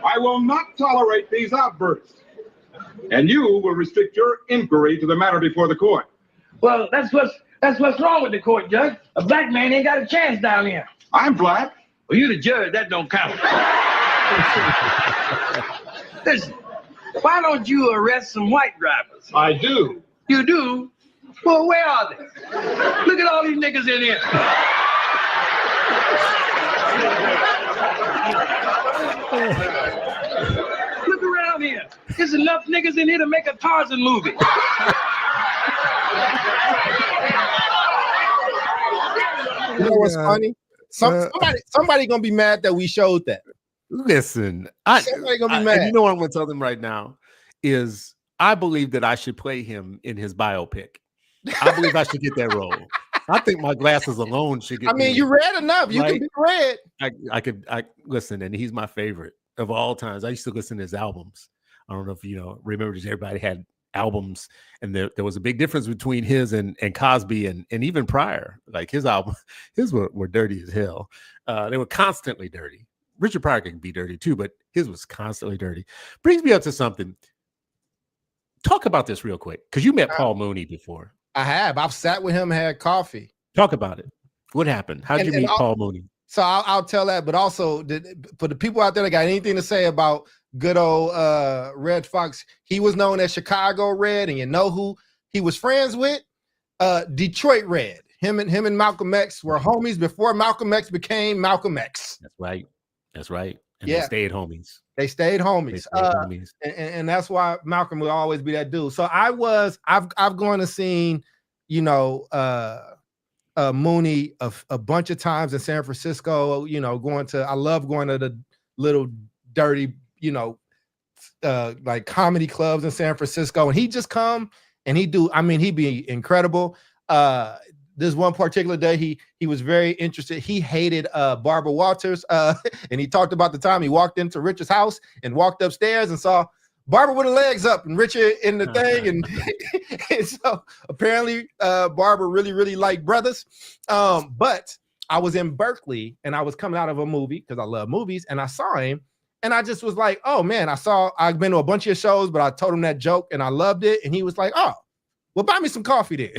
I will not tolerate these outbursts, and you will restrict your inquiry to the matter before the court. Well, that's what's wrong with the court, Judge. A black man ain't got a chance down here. I'm black. Well, you the judge. That don't count. Listen, why don't you arrest some white drivers? I do. You do? Well, where are they? Look at all these niggas in here. Look around here. There's enough niggas in here to make a Tarzan movie. You know what's funny? Somebody gonna be mad that we showed that. Listen, somebody gonna be mad. And you know what I'm gonna tell them right now is I believe that I should play him in his biopic. I believe I should get that role. I think my glasses alone should get. I mean, you read enough. You can be read. I listen, and he's my favorite of all times. I used to listen to his albums. I don't know if remember, everybody had albums, and there was a big difference between his and Cosby and even Pryor. Like his album, his were dirty as hell. They were constantly dirty. Richard Pryor can be dirty too, but his was constantly dirty. Brings me up to something. Talk about this real quick, because you met Paul Mooney before. I have. I've sat with him, had coffee. Talk about it. What happened? How'd you meet Paul Mooney? So I'll tell that, but also for the people out there that got anything to say about good old Red Fox, he was known as Chicago Red, and you know who he was friends with? Detroit Red. Him and Malcolm X were homies before Malcolm X became Malcolm X. That's right. And they stayed homies. They stayed homies. And that's why Malcolm will always be that dude. So I've gone to seen, Mooney a bunch of times in San Francisco, I love going to the little dirty, like comedy clubs in San Francisco. And he just come and he'd be incredible. This one particular day, he was very interested. He hated Barbara Walters. And he talked about the time he walked into Richard's house and walked upstairs and saw Barbara with her legs up and Richard in the thing. And so apparently Barbara really, really liked brothers. But I was in Berkeley and I was coming out of a movie because I love movies, and I saw him and I just was like, oh man, I've been to a bunch of shoose, but I told him that joke and I loved it. And he was like, oh, well, buy me some coffee then.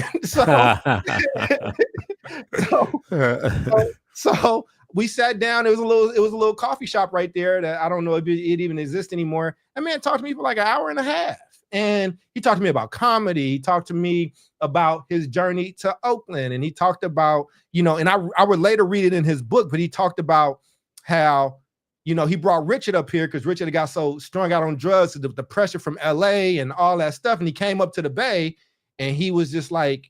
So we sat down. It was a little coffee shop right there that I don't know if it even exists anymore. And man talked to me for like an hour and a half. And he talked to me about comedy. He talked to me about his journey to Oakland. And he talked about, and I would later read it in his book, but he talked about how, you know, he brought Richard up here because Richard got so strung out on drugs, the pressure from LA and all that stuff. And he came up to the Bay and he was just like,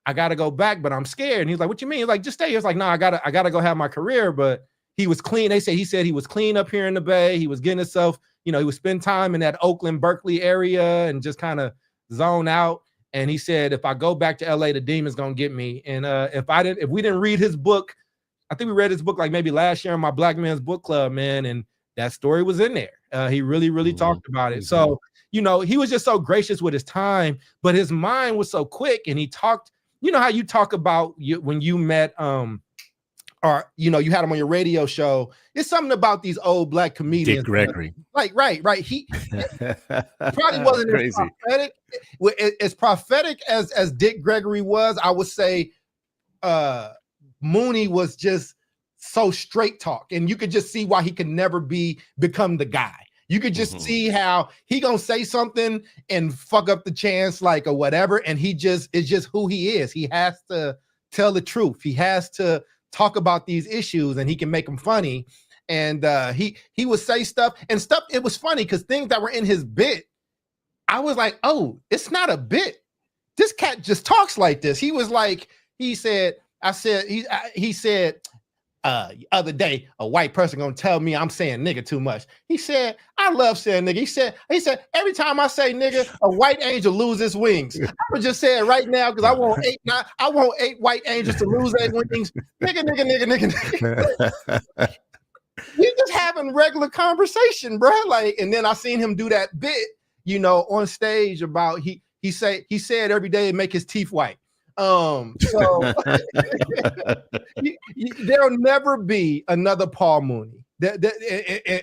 I got to go back, but I'm scared. And he's like, what you mean? He's like, just stay here. It's like, no, I gotta go have my career. But he was clean. He said he was clean up here in the Bay. He was getting himself, you know, he would spend time in that Oakland, Berkeley area and just kind of zone out. And he said, if I go back to LA, the demon's gonna get me. And if we didn't read his book, I think we read his book like maybe last year in my Black Man's Book Club, man. And that story was in there. He really talked about it. So, you know, he was just so gracious with his time, but his mind was so quick. And he talked, you know, how you talk about when you met, or, you know, you had him on your radio show. It's something about these old Black comedians. Dick Gregory. Like, right. He probably wasn't crazy. As prophetic as Dick Gregory was. I would say Mooney was just so straight talk, and you could just see why he could never become the guy. You could just see how he gonna say something and fuck up the chance, like, or whatever. And it's just who he is. He has to tell the truth. He has to talk about these issues, and he can make them funny. And he would say stuff. It was funny because things that were in his bit, I was like, oh, it's not a bit. This cat just talks like this. He was like, he said, other day, a white person gonna tell me I'm saying nigga too much. He said, I love saying nigga. He said, every time I say nigga, a white angel loses wings. I would just say it right now because I want 8 white angels to lose their wings. Nigga. We just having regular conversation, bro. Like, and then I seen him do that bit, you know, on stage about he said every day it make his teeth white. So there'll never be another Paul Mooney.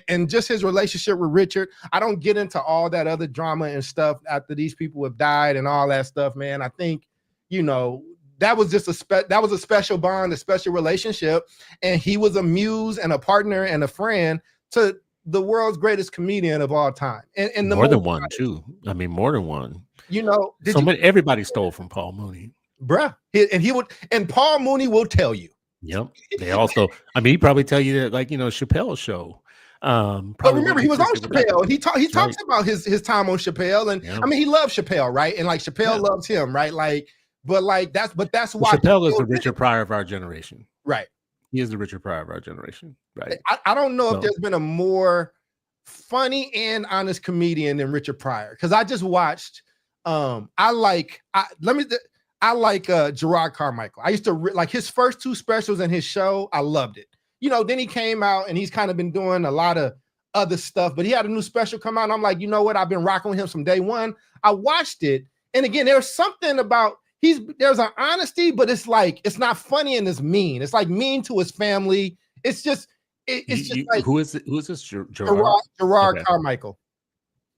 And just his relationship with Richard, I don't get into all that other drama and stuff after these people have died and all that stuff, man. I think, you know, that was just a special bond, a special relationship, and he was a muse and a partner and a friend to the world's greatest comedian of all time. And more than one too. I mean, more than one. You know, everybody stole from Paul Mooney. Bruh, and Paul Mooney will tell you. Yep. They also, I mean, he probably tell you that, like, you know, Chappelle's show. But remember, he was on Chappelle. He talks about his time on Chappelle, and I mean, he loves Chappelle, right? And like Chappelle loves him, right? Like, that's why Chappelle is the Richard Pryor of our generation, right? He is the Richard Pryor of our generation, right? I don't know if there's been a more funny and honest comedian than Richard Pryor, because I just watched. I like Gerard Carmichael. I used to like his first 2 specials and his show. I loved it. You know, then he came out and he's kind of been doing a lot of other stuff, but he had a new special come out. And I'm like, you know what? I've been rocking with him from day one. I watched it. And again, there's something about there's an honesty, but it's like, it's not funny and it's mean. It's like mean to his family. It's just, like, who is this? Gerard Carmichael.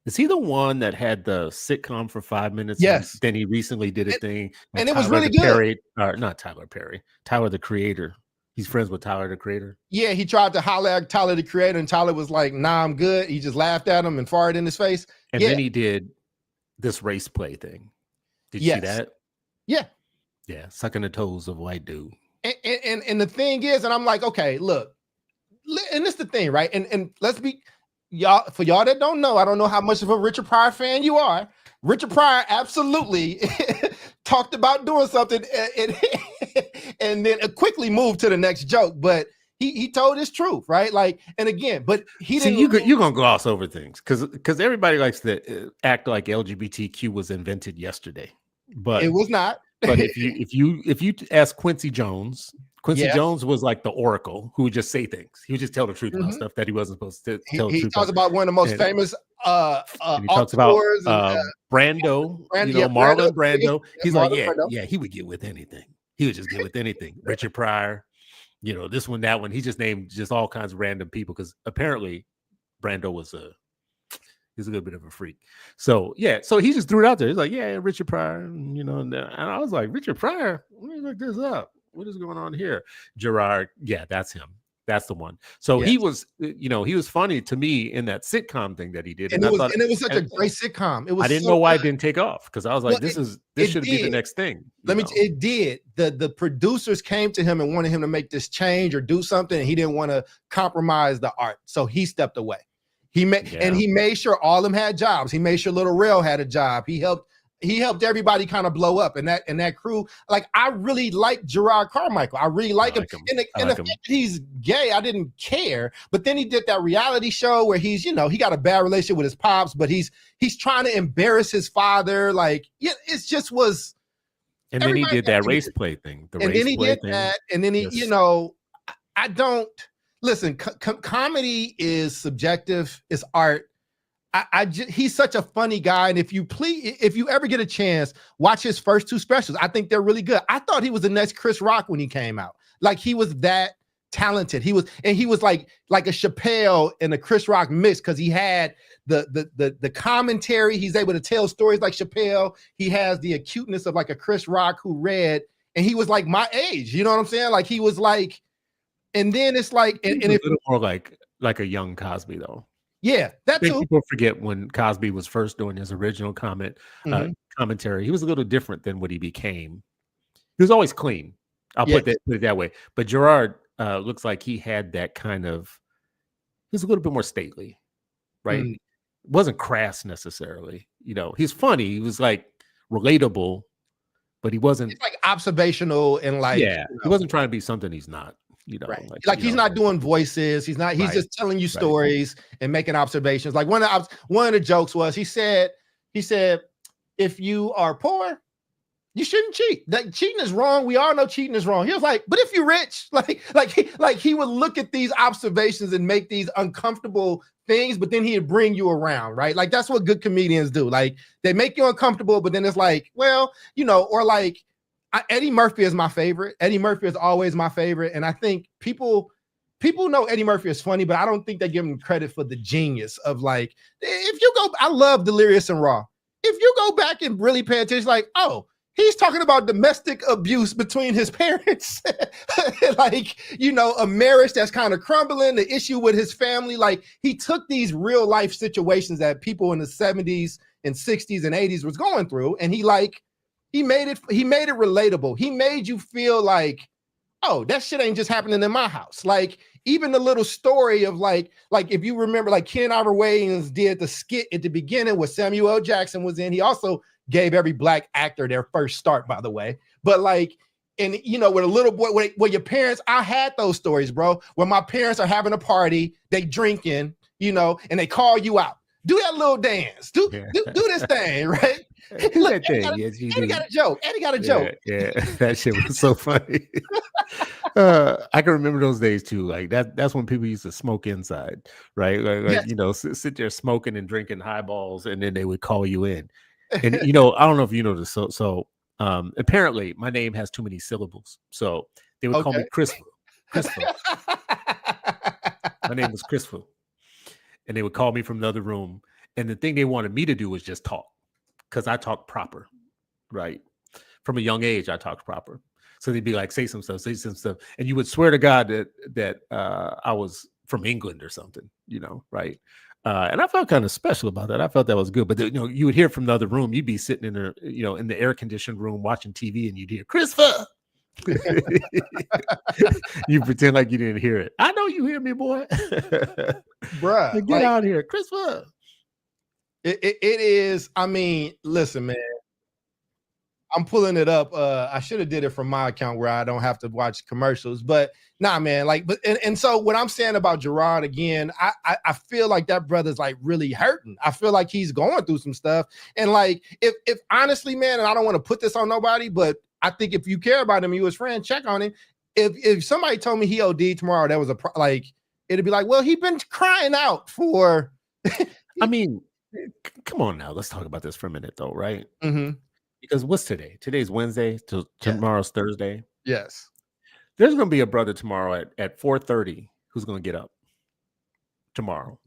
Is he the one that had the sitcom for 5 minutes? Yes. Then he recently did a thing. And it was really good. Not Tyler Perry. Tyler, the Creator. He's friends with Tyler, the Creator. Yeah, he tried to holler at Tyler, the Creator, and Tyler was like, nah, I'm good. He just laughed at him and farted in his face. And then he did this race play thing. Did you see that? Yeah. Yeah, sucking the toes of white dude. And the thing is, and I'm like, okay, look, and this is the thing, right? And let's be... Y'all, for y'all that don't know, I don't know how much of a Richard Pryor fan you are. Richard Pryor absolutely talked about doing something and then quickly moved to the next joke. But he told his truth, right? Like, and again, but he didn't. You're gonna gloss over things because everybody likes to act like LGBTQ was invented yesterday, but it was not. But if you ask Quincy Jones. Jones was like the oracle who would just say things. He would just tell the truth about stuff that he wasn't supposed to tell. He talks about one of the most famous he talks about Brando, Marlon Brando. He's like, he would get with anything. He would just get with anything. Richard Pryor, you know, this one, that one. He just named just all kinds of random people because apparently Brando he's a little bit of a freak. So so he just threw it out there. He's like, Richard Pryor, you know, and I was like, Richard Pryor, let me look this up. What is going on here? Gerard, that's him. That's the one. So Yes. he was, he was funny to me in that sitcom thing that he did, And I it was thought, and it was such a great sitcom. It was I didn't so know why it good. didn't take off because I was Well, like, this it should be the did. next thing. It did. The producers came to him and wanted him to make this change or do something, and he didn't want to compromise the art, so he stepped away. He made sure all of them had jobs. He made sure Little Rail had a job. He helped everybody kind of blow up, and that crew. Like, I really like Gerard Carmichael. I really like him. And the fact that he's gay, I didn't care. But then he did that reality show where he's, he got a bad relationship with his pops, but he's trying to embarrass his father. Like, yeah, it just was. And then he did that race play thing. And then he, I don't listen. Comedy is subjective. It's art. He's such a funny guy, and if you ever get a chance, watch his first 2 specials. I think they're really good. I thought he was the next Chris Rock when he came out. Like, he was that talented. He was like a Chappelle and a Chris Rock mix, because he had the commentary. He's able to tell stories like Chappelle. He has the acuteness of like a Chris Rock who read, and he was like my age. You know what I'm saying? Like, he was like, and then it's like, and a little more like a young Cosby though. Yeah, that too. People forget when Cosby was first doing his original commentary. He was a little different than what he became. He was always clean. I'll put it that way. But Gerard looks like he had that kind of. He was a little bit more stately, right? It wasn't crass necessarily. He's funny. He was like relatable, but he wasn't. It's like observational and like. Yeah, he wasn't trying to be something he's not. Right. Like he's not doing voices. He's just telling you stories and making observations. Like one of the jokes was he said, if you are poor, you shouldn't cheat. That cheating is wrong. We all know cheating is wrong. He was like, but if you're rich, like he would look at these observations and make these uncomfortable things, but then he'd bring you around, right? Like, that's what good comedians do. Like, they make you uncomfortable, but then it's like, well, or like. Eddie Murphy is my favorite. Eddie Murphy is always my favorite. And I think people know Eddie Murphy is funny, but I don't think they give him credit for the genius of, like, I love Delirious and Raw. If you go back and really pay attention, like, oh, he's talking about domestic abuse between his parents, like, a marriage that's kind of crumbling, the issue with his family. Like, he took these real life situations that people in the 70s and 60s and 80s was going through, and he made it relatable. He made you feel like, oh, that shit ain't just happening in my house. Like, even the little story of like if you remember, like, Ken Ivor Williams did the skit at the beginning where Samuel L. Jackson was in. He also gave every black actor their first start, by the way. But like, and with a little boy, where your parents, I had those stories, bro, where my parents are having a party, they drinking, and they call you out. Do that little dance. Do this thing, right? Look, Eddie got a joke. Eddie got a joke. Yeah, that shit was so funny. I can remember those days too. Like that's when people used to smoke inside, right? Like sit there smoking and drinking highballs, and then they would call you in. And I don't know if you know this. So apparently my name has too many syllables, so they would call me Christopher. My name was Christopher, and they would call me from the other room. And the thing they wanted me to do was just talk. Because I talk proper, right? From a young age, I talked proper. So they'd be like, say some stuff. And you would swear to God that I was from England or something, right? And I felt kind of special about that. I felt that was good. But you would hear from the other room. You'd be sitting in there, in the air-conditioned room watching TV, and you'd hear, Christopher! You pretend like you didn't hear it. I know you hear me, boy. Bruh. Get out here, Christopher! It is. I mean, listen, man. I'm pulling it up. I should have did it from my account where I don't have to watch commercials. But nah, man. Like, and so what I'm saying about Gerard again, I feel like that brother's like really hurting. I feel like he's going through some stuff. And like, if honestly, man, and I don't want to put this on nobody, but I think if you care about him, you his friend, check on him. If somebody told me he OD'd tomorrow, that was it'd be like, well, he's been crying out for. I mean. Come on now, let's talk about this for a minute, though, right? Mm-hmm. Because what's today? Today's Wednesday. Tomorrow's Thursday. Yes. There's going to be a brother tomorrow at 4:30 who's going to get up tomorrow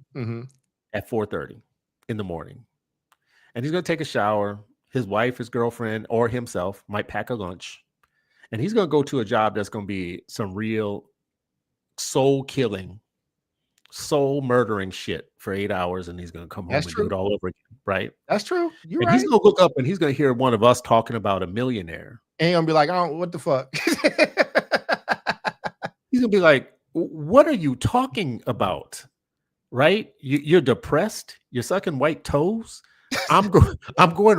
at 4:30 in the morning, and he's going to take a shower. His wife, his girlfriend, or himself might pack a lunch, and he's going to go to a job that's going to be some real soul killing, soul murdering shit for 8 hours, and he's gonna come home That's and true. do it all over again, right? That's true. You're And right. he's gonna look up and he's gonna hear one of us talking about a millionaire. And you're gonna be like, oh, what the fuck? He's gonna be like, what are you talking about? Right? You're depressed. You're sucking white toes. I'm going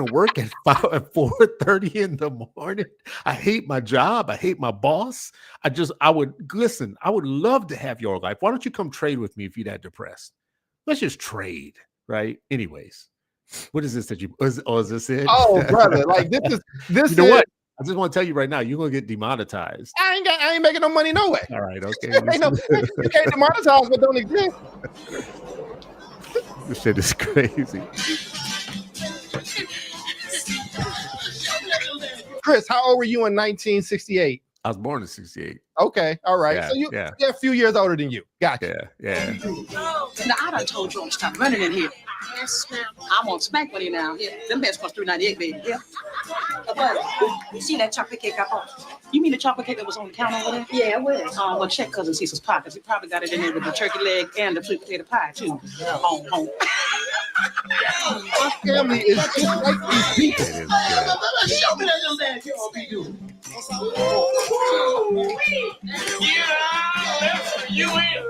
to work at 4:30 in the morning. I hate my job. I hate my boss. I would listen. I would love to have your life. Why don't you come trade with me if you're that depressed? Let's just trade, right? Anyways, what is this that you? Is this it? Oh, brother, like this. You know what? I just want to tell you right now, you're gonna get demonetized. I ain't making no money no way. All right, okay. Ain't no, you can't demonetize what don't exist. This shit is crazy. Chris, how old were you in 1968? I was born in 68. Okay, all right. Yeah, So you're yeah. a few years older than you. Gotcha. Yeah. Now, I done told you to stop running in here. Yes, ma'am. I'm on smack money now. Yeah. Them beds cost $3.98, baby. Yeah. But you see that chocolate cake I bought? You mean the chocolate cake that was on the counter over there? Yeah, where? Well, check Cousin Cecil's pockets. He probably got it in there with the turkey leg and the sweet potato pie, too. Home. My family is just like these people. It is good. Show me that little dance you all be doing. You ain't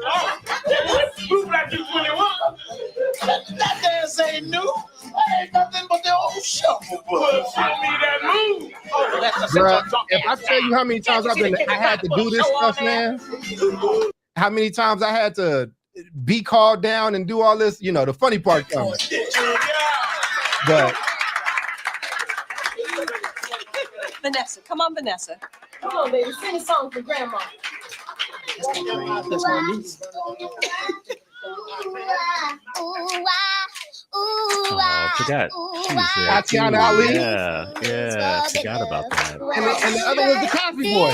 Who black you 21? That dance ain't new. Ain't nothing but the old shuffle. Well, send me that move. Oh, that's Bruh, if I tell you how many times I had to do this stuff, man, how many times I had to be called down and do all this, the funny part comes. But Vanessa, come on, Vanessa. Come on, baby. Sing a song for Grandma. That's what I need. Oh, I forgot. She was there, Tatiana too. Ali. Yeah, I forgot about that. and the other was the Cosby Boy.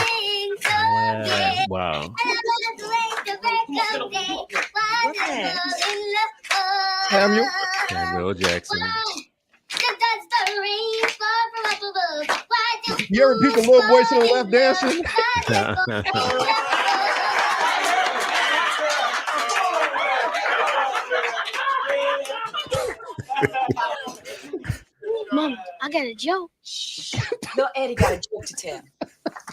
Yeah, wow. Samuel Jackson. You ever peep the little boy to the left dancing? Mom, I got a joke. No, Eddie got a joke to tell.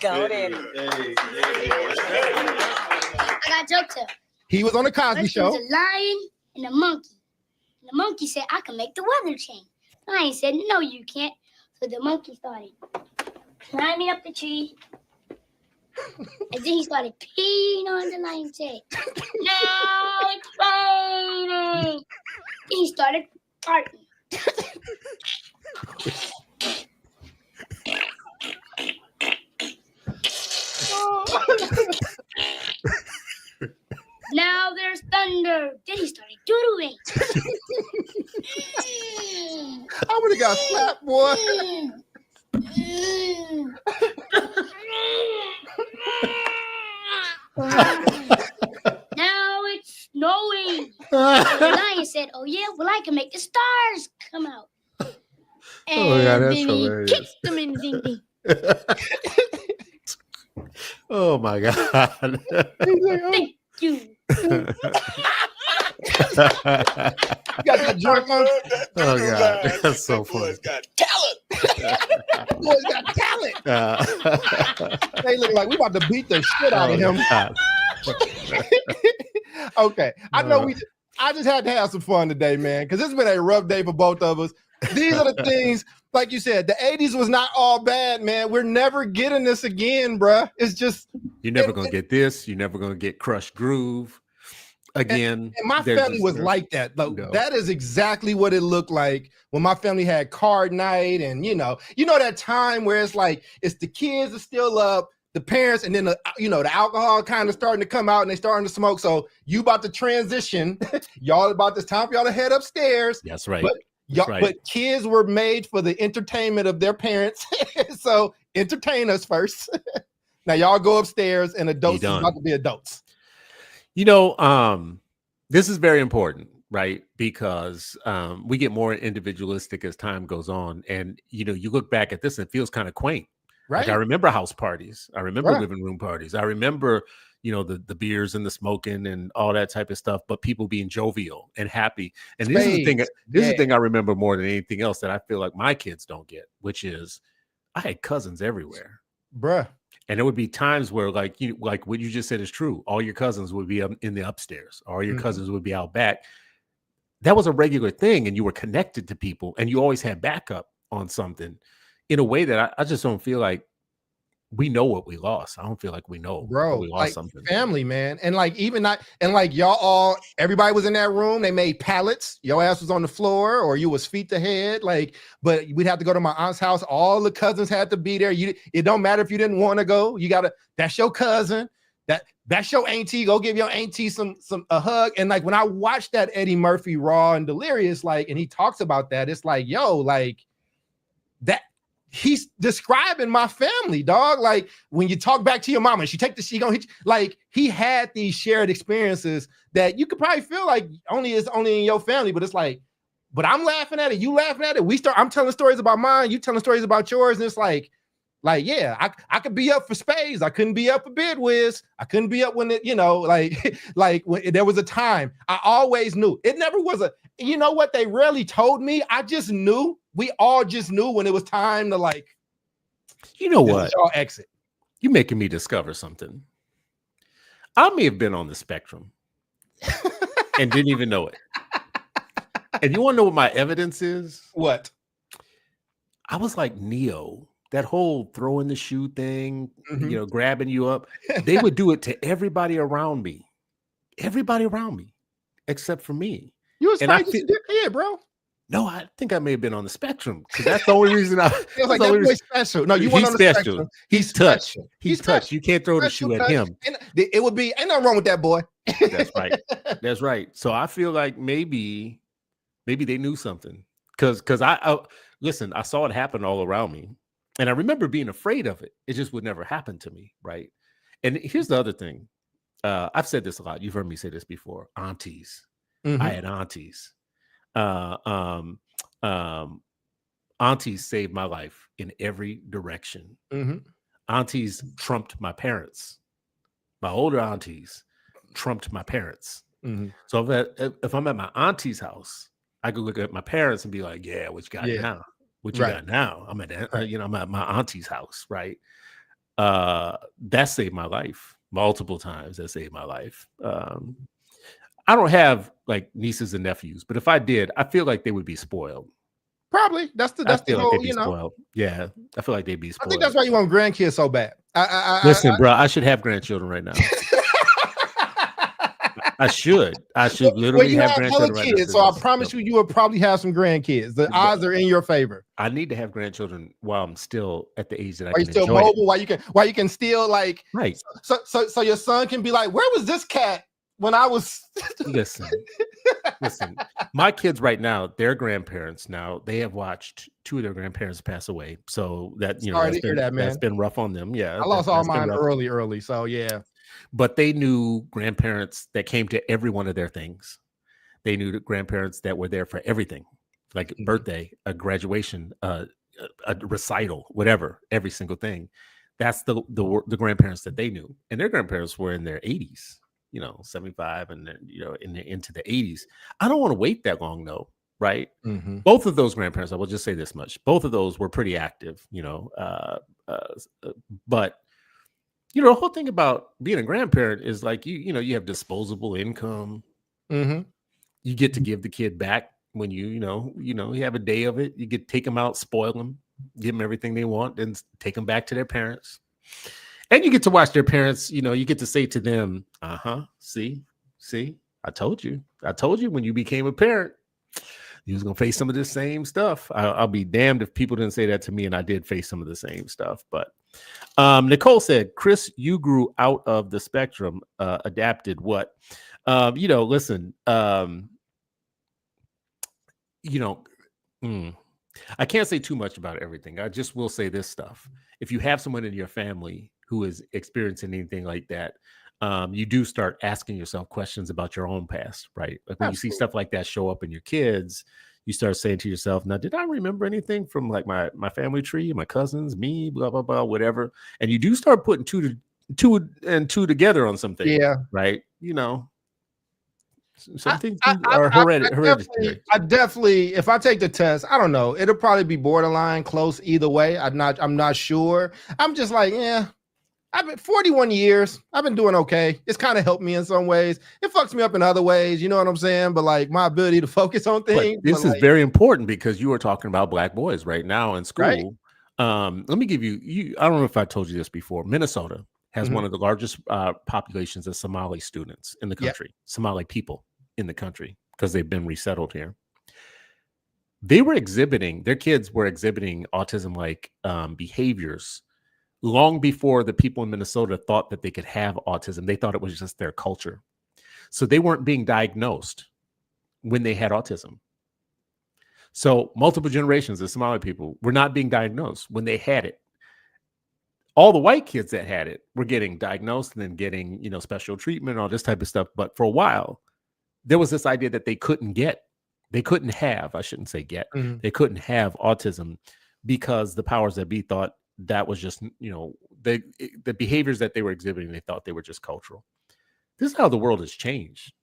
Go, Eddie. I got a joke to tell. He was on the Cosby There's Show. a lion and a monkey. And the monkey said, I can make the weather change. The lion said, no, you can't. So the monkey started climbing up the tree. And then he started peeing on the lion's head. Now it's raining. Then he started farting. Now there's thunder. Then he started doodling. I would have got slapped, boy. Now it's snowing. So the lion said, oh yeah, well I can make the stars come out. And yeah, that's then hilarious. he kicked them in the ding. Oh my God. Thank you. You got that joke on? Oh God. That's so funny. got talent. Boy's got talent. They look like we about to beat the shit out of him. Okay, I know I just had to have some fun today, man, because it's been a rough day for both of us. These are the things, like you said, the 80s was not all bad, man. We're never getting this again, bruh. It's just You're never gonna get this. You're never gonna get Crushed Groove again. and my There's family just- was like that. Like, No. that is exactly what it looked like when my family had card night, and you know that time where it's like it's the kids are still up, the parents, and then the alcohol kind of starting to come out and they starting to smoke. So you about to transition, y'all about this time for y'all to head upstairs. That's right. But y'all, right. but kids were made for the entertainment of their parents. So entertain us first. Now y'all go upstairs, and adults is done. about to be adults. This is very important, right? Because we get more individualistic as time goes on. And, you look back at this and it feels kind of quaint. Right. Like I remember house parties. I remember Right. living room parties. I remember, you know, the beers and the smoking and all that type of stuff, but people being jovial and happy. And this is the thing. This is the thing I remember more than anything else that I feel like my kids don't get, which is I had cousins everywhere, bruh. And there would be times where, like what you just said is true. All your cousins would be in the upstairs, or your cousins would be out back. That was a regular thing, and you were connected to people, and you always had backup on something in a way that I just don't feel like we know what we lost. I don't feel like we know, bro, we lost like something. Family, man. And like, even not, and like y'all all, everybody was in that room. They made pallets. Your ass was on the floor, or you was feet to head. Like, but we'd have to go to my aunt's house. All the cousins had to be there. It don't matter if you didn't want to go. You gotta, that's your cousin. That's your auntie. Go give your auntie a hug. And like, when I watched that Eddie Murphy Raw and Delirious, like, and he talks about that, it's like, yo, like that. He's describing my family, dog. Like, when you talk back to your mama, she gonna hit you. Like, he had these shared experiences that you could probably feel like it's only in your family, but it's like, but I'm laughing at it, you laughing at it. I'm telling stories about mine, you telling stories about yours, and it's like, yeah, I could be up for spades. I couldn't be up for bid whiz. I couldn't be up when it, like when there was a time. I always knew. It never was you know what? They rarely told me. I just knew. We all just knew when it was time to, like, you know what? Y'all exit. You're making me discover something. I may have been on the spectrum and didn't even know it. And you want to know what my evidence is? What? I was like Neo. That whole throwing the shoe thing, grabbing you up. They would do it to everybody around me. Everybody around me, except for me. You was yeah, bro. No, I think I may have been on the spectrum, because that's the only reason I was like, that boy's special. No, you weren't on the special. spectrum. He's touched. He's touched. You can't throw the shoe at him. It would be, ain't nothing wrong with that boy. That's right. That's right. So I feel like maybe they knew something. Because I listen, I saw it happen all around me. And I remember being afraid of it. It just would never happen to me, right? And here's the other thing. I've said this a lot. You've heard me say this before. Aunties. I had aunties. Aunties saved my life in every direction. Aunties trumped my parents. My older aunties trumped my parents. So if I'm at my auntie's house, I could look at my parents and be like, yeah, what you got now? What you got now? I'm at I'm at my auntie's house, right? That saved my life multiple times. That saved my life. I don't have like nieces and nephews, but if I did, I feel like they would be spoiled. Probably. That's the whole, like spoiled. Yeah, I feel like they'd be spoiled. I think that's why you want grandkids so bad. Listen, bro, I should have grandchildren right now. I should literally have grandchildren right now. So I promise you will probably have some grandkids. The odds are in your favor. I need to have grandchildren while I'm still at the age that I can enjoy still mobile, while you can still, like, right. So your son can be like, where was this cat when I was listen, my kids right now, their grandparents now, they have watched two of their grandparents pass away. So that, that's been rough on them. Yeah. I lost all mine early. So yeah. But they knew grandparents that came to every one of their things. They knew the grandparents that were there for everything, like a birthday, a graduation, a recital, whatever, every single thing. That's the grandparents that they knew. And their grandparents were in their 80s. 75 and then, into the 80s. I don't want to wait that long though, right? Both of those grandparents, I will just say this much. Both of those were pretty active, but the whole thing about being a grandparent is like, you have disposable income. You get to give the kid back when you have a day of it. You get to take them out, spoil them, give them everything they want, and take them back to their parents. And you get to watch their parents, you get to say to them, see, I told you when you became a parent, you was going to face some of this same stuff. I'll be damned if people didn't say that to me, and I did face some of the same stuff. But Nicole said, Chris, you grew out of the spectrum, adapted what? Listen, I can't say too much about everything. I just will say this stuff. If you have someone in your family who is experiencing anything like that, you do start asking yourself questions about your own past, right? Like when you see stuff like that show up in your kids, you start saying to yourself, now, did I remember anything from like my family tree, my cousins, me, blah, blah, blah, whatever. And you do start putting two and two together on something. Yeah. Right. You know, some things I are hereditary. I definitely, if I take the test, I don't know. It'll probably be borderline close either way. I'm not sure. I'm just like, yeah. I've been 41 years. I've been doing okay. It's kind of helped me in some ways. It fucks me up in other ways. You know what I'm saying? But like my ability to focus on things. But this is very important because you are talking about Black boys right now in school. Right. Let me give you. I don't know if I told you this before. Minnesota has one of the largest populations of Somali students in the country. Somali people in the country because they've been resettled here. Their kids were exhibiting autism-like behaviors long before the people in Minnesota thought that they could have autism. They thought it was just their culture. So they weren't being diagnosed when they had autism. So multiple generations of Somali people were not being diagnosed when they had it. All the white kids that had it were getting diagnosed and then getting, special treatment, all this type of stuff. But for a while, there was this idea that they couldn't have they couldn't have autism because the powers that be thought that was just, the behaviors that they were exhibiting, they thought they were just cultural. This is how the world has changed.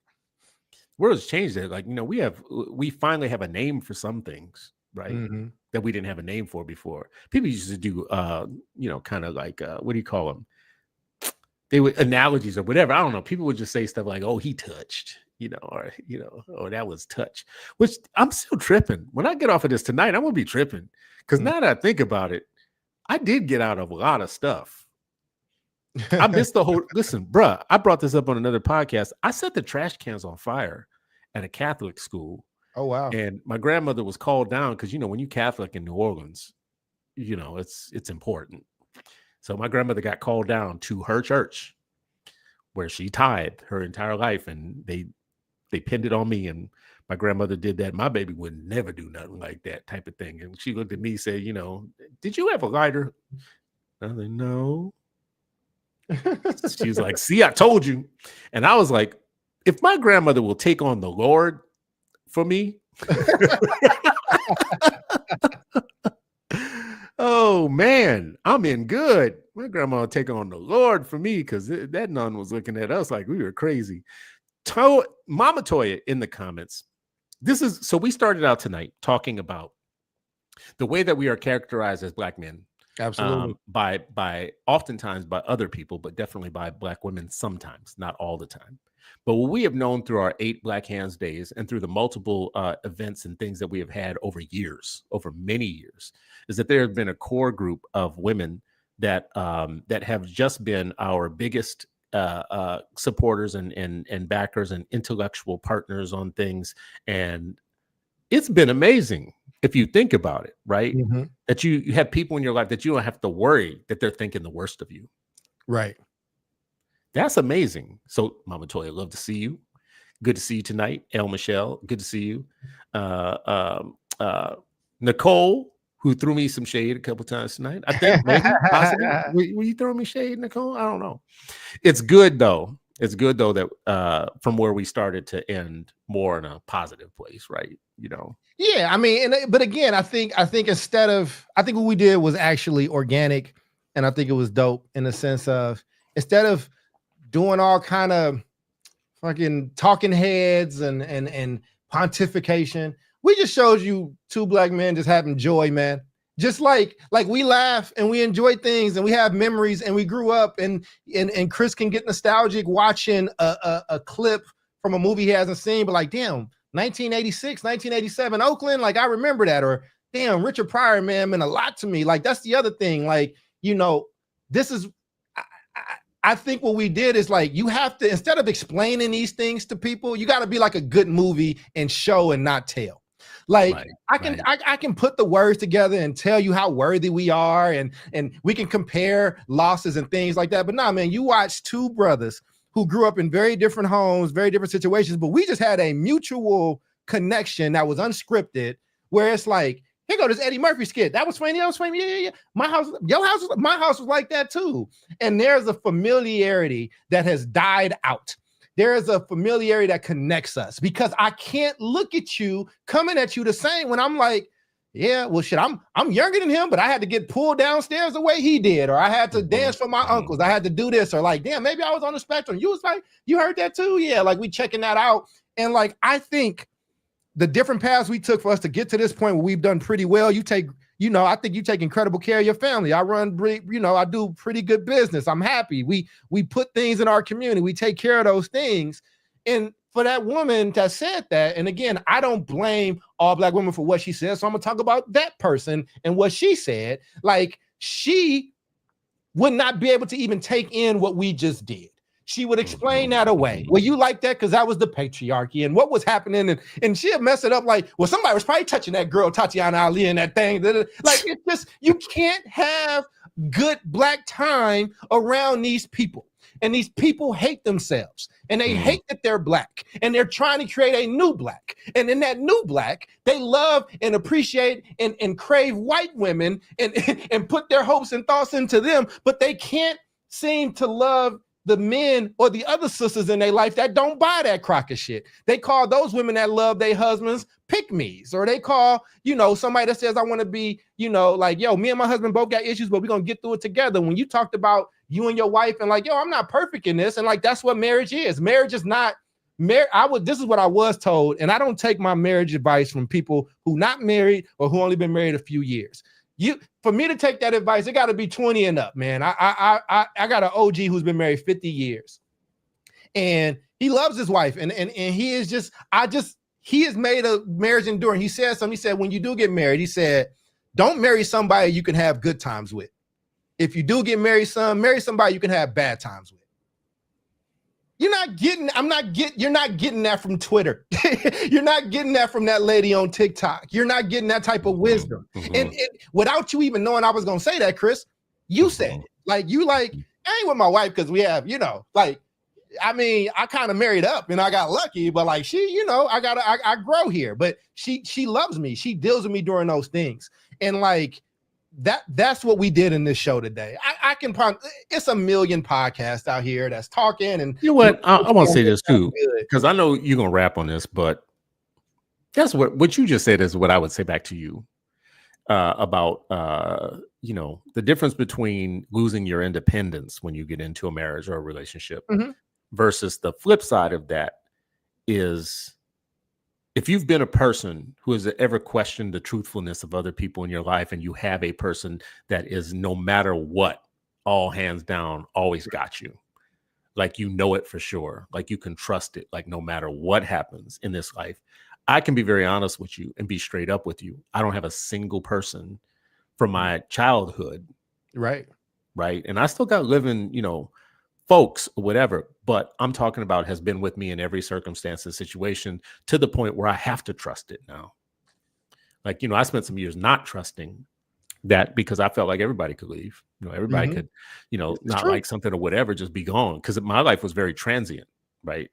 The world has changed. Like, we finally have a name for some things, right? Mm-hmm. That we didn't have a name for before. People used to do, kind of like, what do you call them? They would analogies or whatever. I don't know. People would just say stuff like, oh, he touched, or that was touch, which I'm still tripping. When I get off of this tonight, I'm going to be tripping because now that I think about it, I did get out of a lot of stuff. I missed the whole, listen, bruh, I brought this up on another podcast. I set the trash cans on fire at a Catholic school. Oh, wow. And my grandmother was called down because, when you Catholic in New Orleans, it's important. So my grandmother got called down to her church where she tithed her entire life. And they pinned it on me. And my grandmother did that. My baby would never do nothing like that type of thing. And she looked at me and said, did you have a lighter? I was like, no. She was like, see, I told you. And I was like, if my grandmother will take on the Lord for me. Oh, man, I'm in good. My grandma will take on the Lord for me because that nun was looking at us like we were crazy. Mama Toya in the comments. So we started out tonight talking about the way that we are characterized as Black men. Absolutely. By oftentimes by other people, but definitely by Black women sometimes, not all the time. But what we have known through our 8 Black Hands days and through the multiple events and things that we have had over many years, is that there have been a core group of women that have just been our biggest supporters and backers and intellectual partners on things. And it's been amazing if you think about it, right? Mm-hmm. That you have people in your life that you don't have to worry that they're thinking the worst of you. Right. That's amazing. So Mama Toya, love to see you. Good to see you tonight. El Michelle, good to see you. Nicole, who threw me some shade a couple times tonight. I think maybe possibly. Were you throwing me shade, Nicole? I don't know. It's good though. It's good though that from where we started to end more in a positive place, right? Yeah, I mean, but again, I think I think what we did was actually organic, and I think it was dope in the sense of instead of doing all kind of fucking talking heads and pontification, we just showed you 2 Black men just having joy, man. Just like we laugh and we enjoy things and we have memories and we grew up and Chris can get nostalgic watching a clip from a movie he hasn't seen, but like, damn, 1986, 1987 Oakland, like I remember that. Or damn, Richard Pryor, man, meant a lot to me. Like that's the other thing. Like, this is, I think what we did is like, you have to, instead of explaining these things to people, you got to be like a good movie and show and not tell. Like right, I can put the words together and tell you how worthy we are, and we can compare losses and things like that. But nah, man, you watch 2 brothers who grew up in very different homes, very different situations, but we just had a mutual connection that was unscripted, where it's like, here go this Eddie Murphy skit. That was funny. That was funny. Yeah. My house was like that too. And there's a familiarity that has died out. There is a familiarity that connects us because I can't look at you coming at you the same when I'm like, Yeah, well, shit, I'm younger than him, but I had to get pulled downstairs the way he did, or I had to dance for my uncles. I had to do this, or like, damn, maybe I was on the spectrum. You was like, you heard that too? Yeah, like we checking that out. And like, I think the different paths we took for us to get to this point where we've done pretty well. You take, you know, I think you take incredible care of your family. I run, you know, I do pretty good business. I'm happy. We put things in our community. We take care of those things. And for that woman that said that, and again, I don't blame all Black women for what she said. So I'm gonna talk about that person and what she said. Like, she would not be able to even take in what we just did. She would explain that away. Well, you like that because that was the patriarchy and what was happening. And she'd mess it up like, well, somebody was probably touching that girl, Tatiana Ali, and that thing. Like, it's just, you can't have good Black time around these people. And these people hate themselves, and they hate that they're Black, and they're trying to create a new Black. And in that new Black, they love and appreciate and crave white women and put their hopes and thoughts into them, but they can't seem to love the men or the other sisters in their life that don't buy that crock of shit. They call those women that love their husbands pick-me's, or they call, you know, somebody that says, I want to be, you know, like, yo, me and my husband both got issues, but we're going to get through it together. When you talked about you and your wife and like, yo, I'm not perfect in this. And like, that's what marriage is. Marriage is not this is what I was told. And I don't take my marriage advice from people who not married or who only been married a few years. For me to take that advice, it got to be 20 and up, man. I got an OG who's been married 50 years, and he loves his wife, and he is just, he has made a marriage enduring. He said something. He said, when you do get married, he said, don't marry somebody you can have good times with. If you do get married, marry somebody you can have bad times with. You're not getting that from Twitter. You're not getting that from that lady on TikTok. You're not getting that type of wisdom. And without you even knowing I was going to say that, Chris, you said it. Like, I ain't with my wife because we have, you know, like, I mean, I kind of married up and I got lucky, but like she, you know, I grow here, but she loves me. She deals with me during those things. And like, that's what we did in this show today. I can probably, it's a million podcasts out here that's talking. And you know what? I want to say this too, because I know you're going to rap on this, but that's what you just said is what I would say back to you about, you know, the difference between losing your independence when you get into a marriage or a relationship versus the flip side of that is, if you've been a person who has ever questioned the truthfulness of other people in your life, and you have a person that is, no matter what, all hands down, always got you, like, you know it for sure, like you can trust it, like no matter what happens in this life, I can be very honest with you and be straight up with you. I don't have a single person from my childhood. Right. And I still got living, you know, folks, whatever, but I'm talking about has been with me in every circumstance and situation, to the point where I have to trust it now. Like, you know, I spent some years not trusting that because I felt like everybody could leave. You know, everybody could, you know, not like something or whatever, just be gone. Because my life was very transient, right?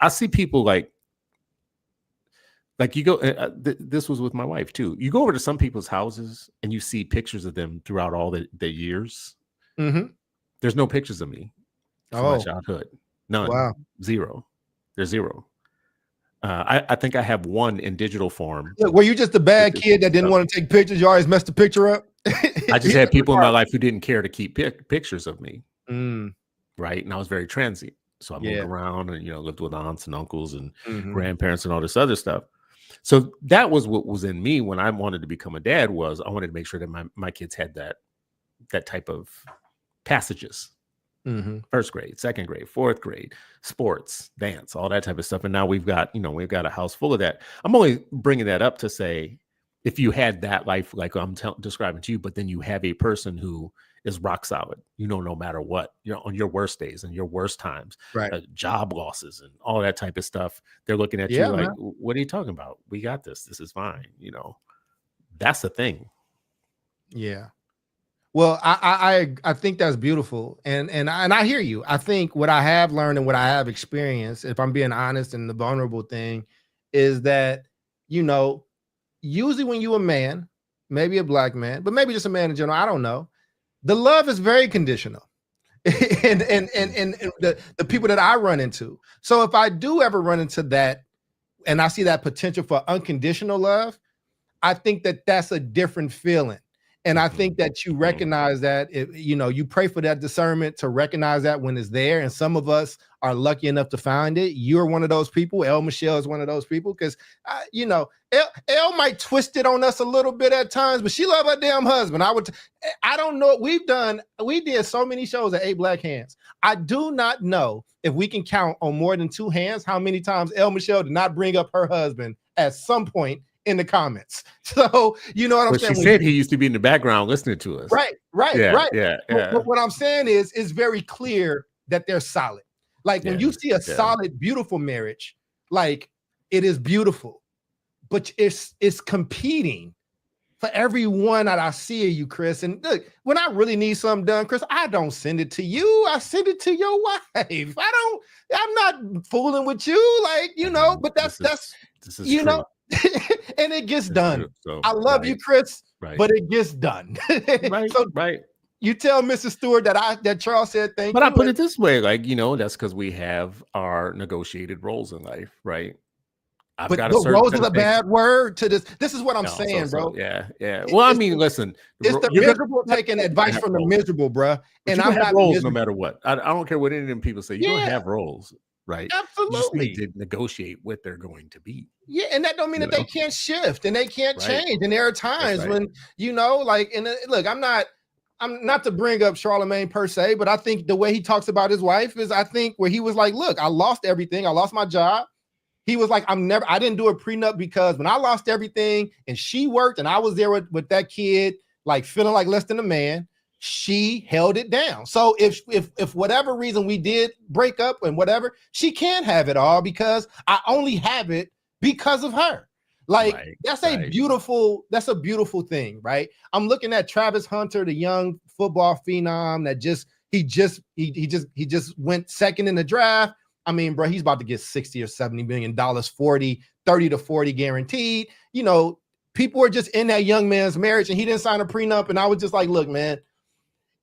I see people like you go, this was with my wife too. You go over to some people's houses and you see pictures of them throughout all the years. There's no pictures of me from my childhood. None. Wow. Zero. There's zero. I think I have one in digital form. Were you just a bad kid that didn't want to take pictures? You always messed the picture up? I just had people in my life who didn't care to keep pictures of me. Right. And I was very transient. So I moved around and, you know, lived with aunts and uncles and grandparents and all this other stuff. So that was what was in me when I wanted to become a dad. Was I wanted to make sure that my kids had that type of passages. First grade, second grade, fourth grade, sports, dance, all that type of stuff. And now we've got a house full of that. I'm only bringing that up to say, if you had that life, like I'm describing to you, but then you have a person who is rock solid, you know, no matter what, you're on your worst days and your worst times, job losses and all that type of stuff. They're looking at you like, what are you talking about? We got this. This is fine. You know, that's the thing. Yeah. Well, I think that's beautiful, and I hear you. I think what I have learned and what I have experienced, if I'm being honest, and the vulnerable thing is that, you know, usually when you're a man, maybe a Black man, but maybe just a man in general, I don't know, the love is very conditional, and the people that I run into. So if I do ever run into that, and I see that potential for unconditional love, I think that that's a different feeling. And I think that you recognize that, you pray for that discernment to recognize that when it's there. And some of us are lucky enough to find it. You're one of those people. El Michelle is one of those people because, El might twist it on us a little bit at times, but she love her damn husband. I don't know. We did so many shows at 8 Black Hands. I do not know if we can count on more than 2 hands how many times El Michelle did not bring up her husband at some point in the comments. So you know what I'm saying? She said he used to be in the background listening to us. Right. Yeah. But what I'm saying is, it's very clear that they're solid. Like when you see a solid, beautiful marriage, like it is beautiful, but it's competing for every one that I see of you, Chris. And look, when I really need something done, Chris, I don't send it to you. I send it to your wife. I'm not fooling with you, but that's true. And it gets done. So, I love you, Chris, but it gets done. Right. You tell Mrs. Stewart that Charles said thank you. But I put it this way, that's because we have our negotiated roles in life, right? But rose is a bad word to this. This is what I'm saying, bro. Yeah. Well, I mean, listen, it's the miserable taking advice from the miserable, bro. And I'm not roles no matter what. I don't care what any of them people say. You don't have roles, right? Absolutely. You just need to negotiate what they're going to be. Yeah, and that don't mean that they can't shift and they can't change. And there are times when look, I'm not to bring up Charlemagne per se, but I think the way he talks about his wife is, I think where he was like, look, I lost everything. I lost my job. He was like, I didn't do a prenup because when I lost everything and she worked and I was there with that kid, like feeling like less than a man, she held it down. So if whatever reason we did break up and whatever, she can't have it all because I only have it because of her. Like that's a beautiful thing, right? I'm looking at Travis Hunter, the young football phenom that he just went second in the draft. I mean, bro, he's about to get $60 or $70 million, 30 to 40 guaranteed. People are just in that young man's marriage and he didn't sign a prenup. And I was just like, look, man,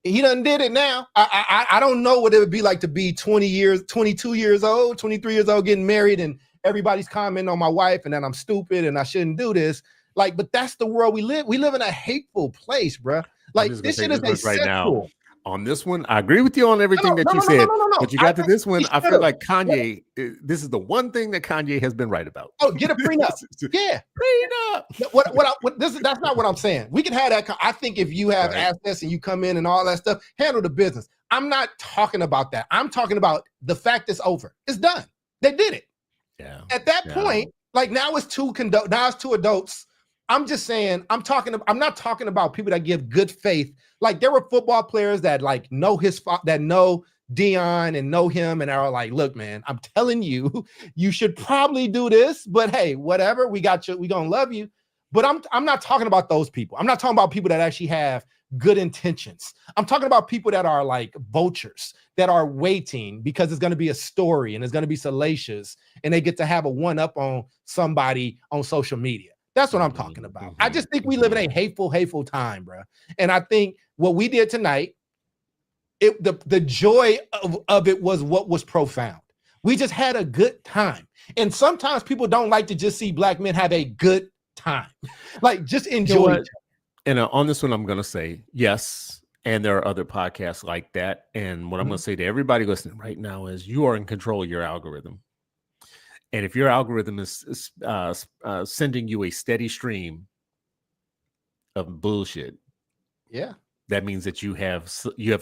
he done did it now. I don't know what it would be like to be 22 years old, 23 years old, getting married and everybody's commenting on my wife and that I'm stupid and I shouldn't do this. Like, but that's the world we live. We live in a hateful place, bro. Like this shit is a right now. On this one, I agree with you on everything that you said. But you got to this one, I feel like Kanye, this is the one thing that Kanye has been right about. Oh, get a prenup. Yeah. Prenup. That's not what I'm saying. We can have that. I think if you have assets and you come in and all that stuff, handle the business. I'm not talking about that. I'm talking about the fact it's over. It's done. They did it. Yeah. At that point, like now it's two adults. I'm just saying, I'm not talking about people that give good faith. Like there were football players that like know that know Dion and know him and are like, look, man, I'm telling you, you should probably do this, but hey, whatever, we got you, we gonna love you. But I'm not talking about those people. I'm not talking about people that actually have good intentions. I'm talking about people that are like vultures that are waiting because it's going to be a story and it's going to be salacious and they get to have a one-up on somebody on social media. That's what I'm talking about. I just think we live in a hateful time, bro. And I think what we did tonight, the joy of it was what was profound. We just had a good time. And sometimes people don't like to just see black men have a good time. Like just enjoy it. And on this one, I'm going to say yes. And there are other podcasts like that. And what I'm going to say to everybody listening right now is you are in control of your algorithm. And if your algorithm is sending you a steady stream of bullshit, that means that you have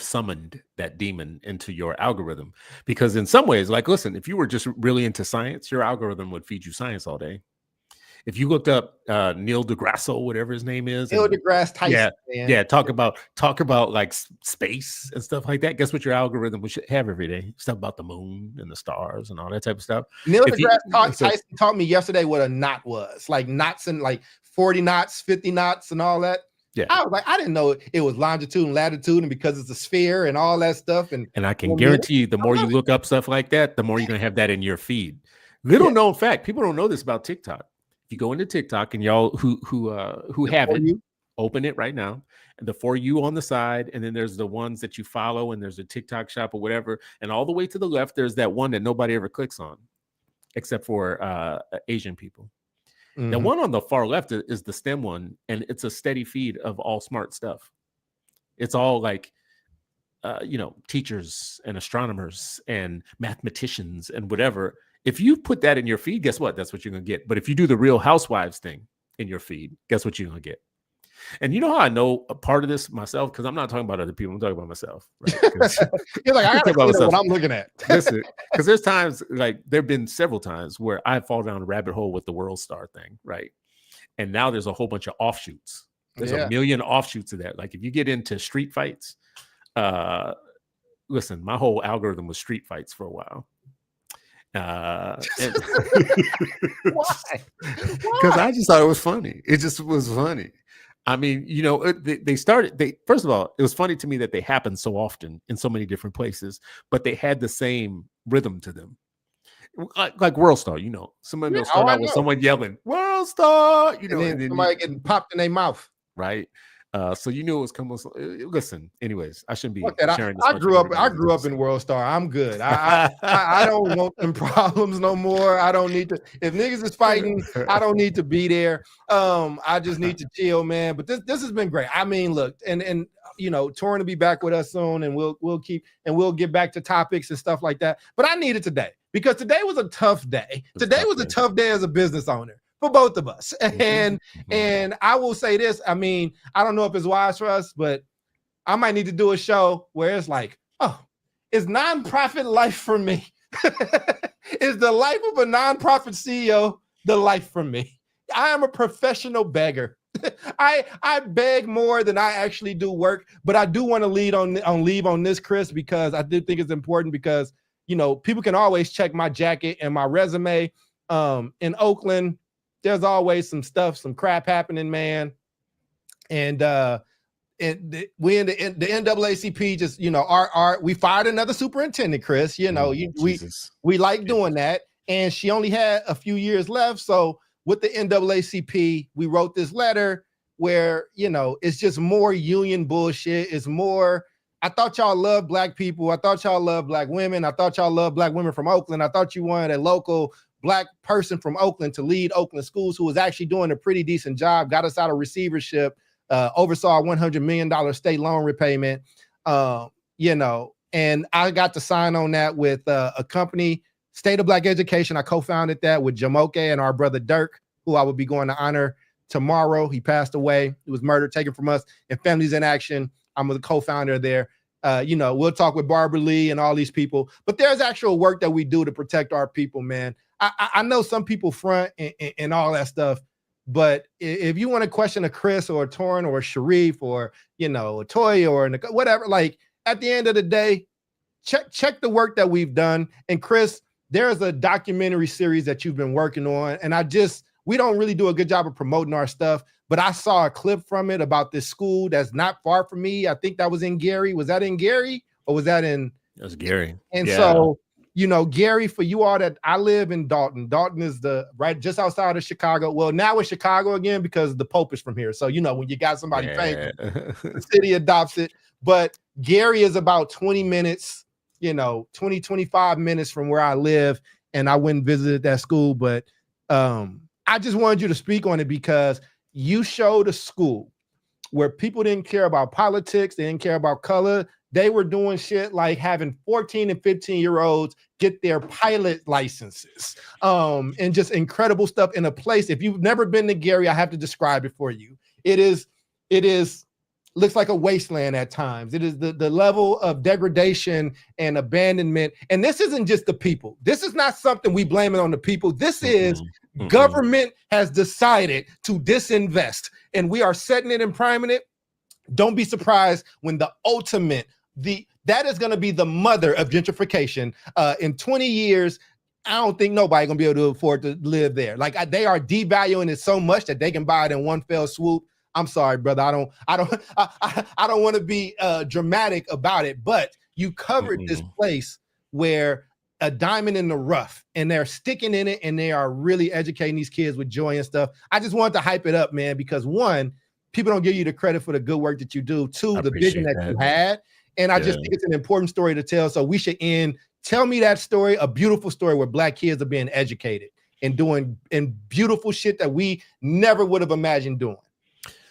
summoned that demon into your algorithm. Because in some ways, like, listen, if you were just really into science, your algorithm would feed you science all day. If you looked up Neil deGrasse, whatever his name is, Neil deGrasse Tyson, talk about like space and stuff like that. Guess what your algorithm would have every day? Stuff about the moon and the stars and all that type of stuff. Neil deGrasse Tyson taught me yesterday what a knot was, like knots and like 40 knots, 50 knots, and all that. Yeah, I was like, I didn't know it was longitude and latitude, and because it's a sphere and all that stuff. And I can guarantee you, the more you look up stuff like that, the more you're gonna have that in your feed. Little known fact, people don't know this about TikTok. You go into TikTok and y'all who have it, open it right now. And the For You on the side, and then there's the ones that you follow, and there's a TikTok shop or whatever. And all the way to the left, there's that one that nobody ever clicks on, except for Asian people. The one on the far left is the STEM one, and it's a steady feed of all smart stuff. It's all like, teachers and astronomers and mathematicians and whatever. If you put that in your feed, guess what? That's what you're going to get. But if you do the Real Housewives thing in your feed, guess what you're going to get? And you know how I know a part of this myself? Because I'm not talking about other people. I'm talking about myself. Right? You're like, I got to clean up what I'm looking at. Listen, because there's times, like there have been several times where I fall down a rabbit hole with the World Star thing, right? And now there's a whole bunch of offshoots. There's a million offshoots of that. Like if you get into street fights, listen, my whole algorithm was street fights for a while. Why? Because I just thought it was funny. It just was funny. I mean, first of all, it was funny to me that they happened so often in so many different places, but they had the same rhythm to them. Like World Star, somebody will start out with someone yelling, World Star, and then somebody getting popped in their mouth. Right. So you knew it was coming. Listen, anyways, I shouldn't be sharing this. I grew up in World Star. I'm good. I don't want them problems no more. I don't need to. If niggas is fighting, I don't need to be there. I just need to chill, man. But this has been great. I mean, look, and Torin will be back with us soon, and we'll get back to topics and stuff like that. But I need it today because today was a tough day. Today was a tough day as a business owner. For both of us. And I will say this, I mean, I don't know if it's wise for us, but I might need to do a show where it's like, is nonprofit life for me? Is the life of a nonprofit CEO the life for me? I am a professional beggar. I beg more than I actually do work, but I do want to leave on this, Chris, because I do think it's important because, people can always check my jacket and my resume. In Oakland, there's always some crap happening, man. And we in the NAACP just, we fired another superintendent, Chris. We like doing that. And she only had a few years left. So with the NAACP, we wrote this letter where, it's just more union bullshit. It's more, I thought y'all loved Black people. I thought y'all loved Black women. I thought y'all loved Black women from Oakland. I thought you wanted a local Black person from Oakland to lead Oakland schools who was actually doing a pretty decent job, got us out of receivership, oversaw a $100 million state loan repayment, and I got to sign on that with a company, State of Black Education. I co-founded that with Jamoke and our brother Dirk, who I will be going to honor tomorrow. He passed away. He was murdered, taken from us, and Families in Action. I'm the co-founder there. We'll talk with Barbara Lee and all these people, but there's actual work that we do to protect our people, man. I know some people front and all that stuff, but if you want to question a Chris or a Torin or a Sharif or, a Toya or whatever, like at the end of the day, check the work that we've done. And Chris, there's a documentary series that you've been working on. And we don't really do a good job of promoting our stuff, but I saw a clip from it about this school that's not far from me. I think that was in Gary. Was that in Gary or was that in? That was Gary. And so, Gary, for you all that I live in Dalton. Dalton is right just outside of Chicago. Well, now it's Chicago again because the Pope is from here. So, when you got somebody famous, the city adopts it. But Gary is about 20 minutes, 25 minutes from where I live. And I went and visited that school. But I just wanted you to speak on it because you showed a school where people didn't care about politics. They didn't care about color. They were doing shit like having 14 and 15-year-olds get their pilot licenses and just incredible stuff in a place. If you've never been to Gary, I have to describe it for you. It looks like a wasteland at times. It is the level of degradation and abandonment. And this isn't just the people. This is not something we blame it on the people. This is government has decided to disinvest, and we are setting it and priming it. Don't be surprised when the ultimate, that is going to be the mother of gentrification. In 20 years, I don't think nobody going to be able to afford to live there. Like they are devaluing it so much that they can buy it in one fell swoop. I'm sorry, brother. I don't want to be dramatic about it, but you covered this place where a diamond in the rough, and they're sticking in it, and they are really educating these kids with joy and stuff. I just wanted to hype it up, man, because one, people don't give you the credit for the good work that you do. Two, the vision that you had. And I just think it's an important story to tell. So we should end. Tell me that story, a beautiful story where Black kids are being educated. and doing beautiful shit that we never would have imagined doing.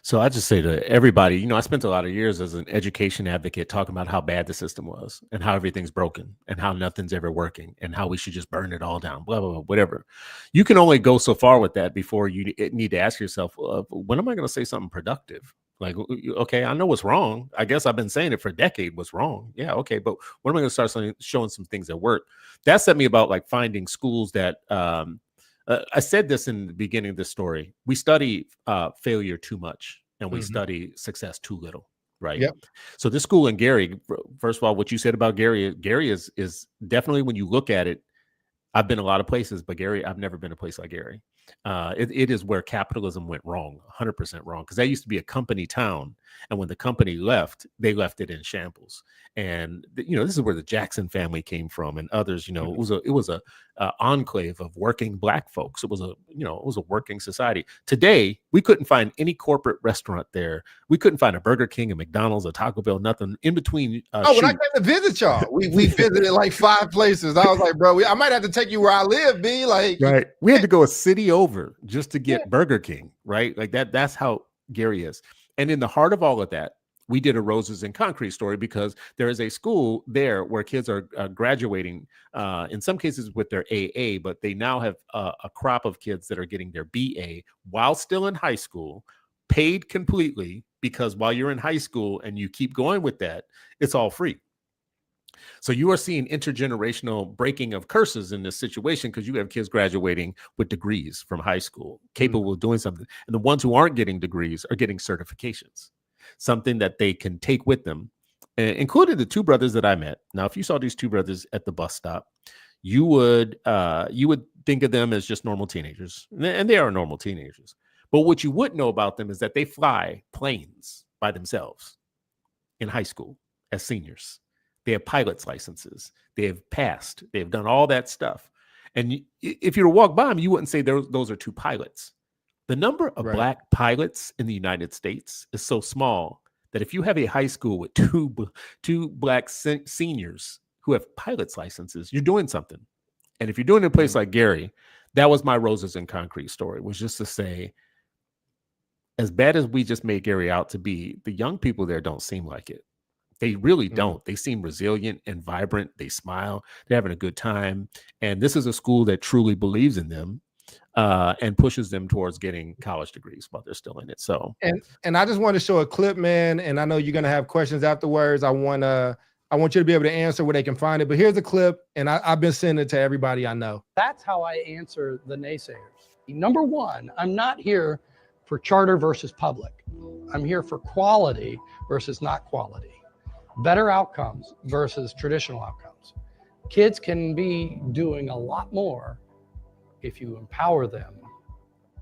So I just say to everybody, you know, I spent a lot of years as an education advocate talking about how bad the system was and how everything's broken and how nothing's ever working and how we should just burn it all down, blah, blah, blah, whatever. You can only go so far with that before you need to ask yourself, when am I going to say something productive? Like, okay, I know what's wrong. I guess I've been saying it for a decade. What's wrong? Yeah, okay. But when am I going to start showing some things that work? That set me about like finding schools that, I said this in the beginning of the story. We study failure too much, and we study success too little, right? Yep. So this school in Gary, first of all, what you said about Gary is definitely, when you look at it, I've been a lot of places, but Gary, I've never been a place like Gary. It is where capitalism went wrong, 100% wrong, because that used to be a company town, and when the company left, they left it in shambles. And you know, this is where the Jackson family came from, and others. You know, it was a enclave of working Black folks. It was a working society. Today, we couldn't find any corporate restaurant there. We couldn't find a Burger King, a McDonald's, a Taco Bell, nothing in between. When I came to visit y'all, we visited like 5 places. I was like, bro, I might have to take you where I live, B. Like, right? We had to go a city over just to get Burger King, right? Like that. That's how Gary is. And in the heart of all of that, we did a Roses in Concrete story because there is a school there where kids are graduating, in some cases with their AA, but they now have a crop of kids that are getting their BA while still in high school, paid completely, because while you're in high school and you keep going with that, it's all free. So you are seeing intergenerational breaking of curses in this situation, because you have kids graduating with degrees from high school, capable of doing something. And the ones who aren't getting degrees are getting certifications, something that they can take with them, including the 2 brothers that I met. Now, if you saw these 2 brothers at the bus stop, you would think of them as just normal teenagers, and they are normal teenagers. But what you wouldn't know about them is that they fly planes by themselves in high school as seniors. They have pilot's licenses. They have passed. They have done all that stuff. And if you were to walk by them, you wouldn't say those are 2 pilots. The number of Black pilots in the United States is so small that if you have a high school with two Black seniors who have pilot's licenses, you're doing something. And if you're doing it in a place like Gary, that was my Roses in Concrete story, was just to say, as bad as we just made Gary out to be, the young people there don't seem like it. They really don't. They seem resilient and vibrant. They smile. They're having a good time. And this is a school that truly believes in them and pushes them towards getting college degrees while they're still in it. So, and I just want to show a clip, man. And I know you're going to have questions afterwards. I want you to be able to answer where they can find it. But here's a clip, and I've been sending it to everybody I know. That's how I answer the naysayers. Number one, I'm not here for charter versus public. I'm here for quality versus not quality. Better outcomes versus traditional outcomes. Kids can be doing a lot more if you empower them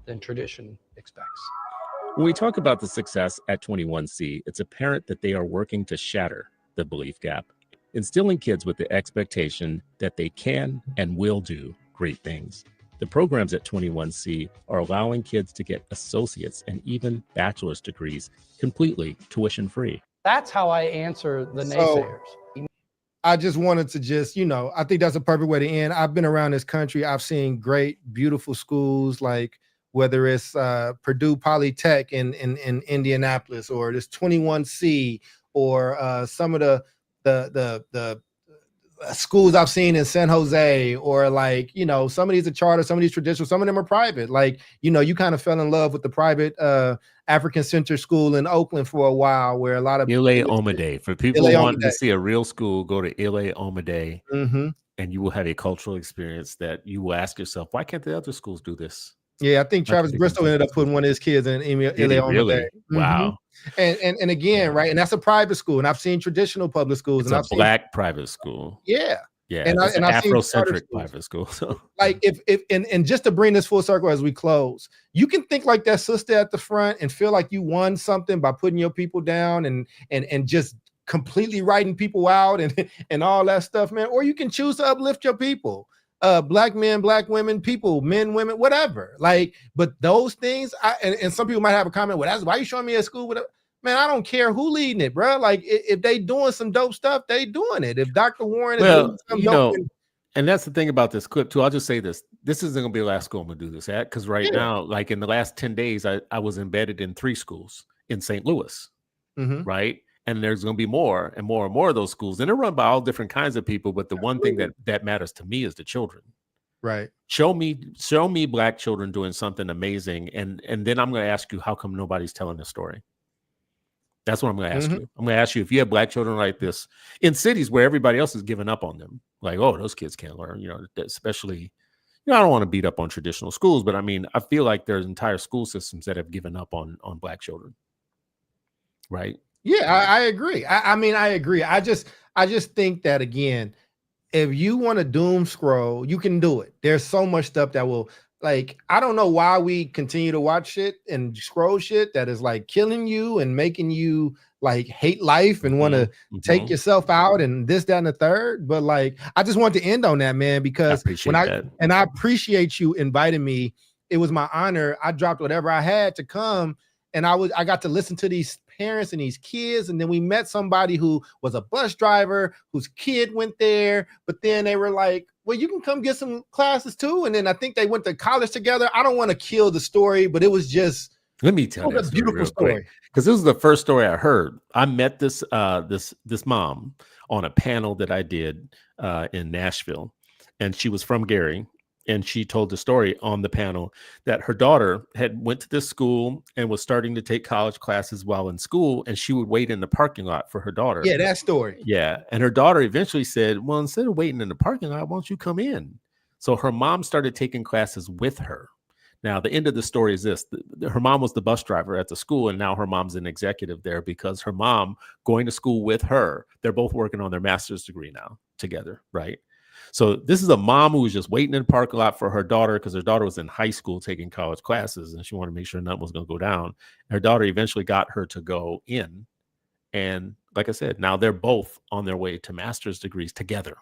than tradition expects. When we talk about the success at 21C, it's apparent that they are working to shatter the belief gap, instilling kids with the expectation that they can and will do great things. The programs at 21C are allowing kids to get associates and even bachelor's degrees completely tuition free. That's how I answer the naysayers. I just wanted to I think that's a perfect way to end. I've been around this country. I've seen great, beautiful schools, like whether it's Purdue Polytech in Indianapolis, or this 21C, or some of the schools I've seen in San Jose, or some of these are charter, some of these traditional, some of them are private. You kind of fell in love with the private African Center School in Oakland for a while, where a lot of Ile Omade. For people who want to see a real school, go to Ile Omade, and you will have a cultural experience that you will ask yourself, why can't the other schools do this? Yeah, I think Travis Bristol ended up putting one of his kids in Ile Omade. Really? Wow. And again, right, and that's a private school, and I've seen traditional public schools, it's and I've seen Black private school. Yeah. Yeah, and it's an I've seen Afrocentric private school. So, and just to bring this full circle as we close, you can think like that sister at the front and feel like you won something by putting your people down and just completely writing people out and all that stuff, man. Or you can choose to uplift your people, Black men, Black women, people, men, women, whatever. But those things, and some people might have a comment, well, that's why you showing me at school with Man, I don't care who leading it, bro. If they doing some dope stuff, they doing it. If Dr. Warren is doing some dope, And that's the thing about this clip too. I'll just say this. This isn't going to be the last school I'm going to do this at, because right now, like in the last 10 days, I was embedded in 3 schools in St. Louis, right? And there's going to be more and more and more of those schools. And they're run by all different kinds of people. But the one thing that matters to me is the children. Right. Show me Black children doing something amazing. And then I'm going to ask you, how come nobody's telling the story? That's what I'm going to ask you. I'm going to ask you if you have Black children like this in cities where everybody else is giving up on them. Like, oh, those kids can't learn, especially, I don't want to beat up on traditional schools, but I mean, I feel like there's entire school systems that have given up on Black children. Right. Yeah, I agree. I mean, I agree. I just think that, again, if you want to doom scroll, you can do it. There's so much stuff that will, like, I don't know why we continue to watch shit and scroll shit that is like killing you and making you like hate life and want to take yourself out and this, that, and the third. But like, I just want to end on that, man, because I appreciate you inviting me. It was my honor. I dropped whatever I had to come, and I got to listen to these parents and these kids, and then we met somebody who was a bus driver whose kid went there, but then they were like, well, you can come get some classes too, and then I think they went to college together. I don't want to kill the story, but it was just, let me tell you a beautiful story, because this is the first story I heard. I met this this mom on a panel that I did in Nashville, and she was from Gary. And she told the story on the panel that her daughter had went to this school and was starting to take college classes while in school, and she would wait in the parking lot for her daughter. Yeah, that story. Yeah. And her daughter eventually said, well, instead of waiting in the parking lot, why don't you come in? So her mom started taking classes with her. Now, the end of the story is this. Her mom was the bus driver at the school, and now her mom's an executive there because her mom going to school with her, they're both working on their master's degree now together, right? So this is a mom who was just waiting in the parking lot for her daughter because her daughter was in high school taking college classes, and she wanted to make sure nothing was going to go down. Her daughter eventually got her to go in. And like I said, now they're both on their way to master's degrees together,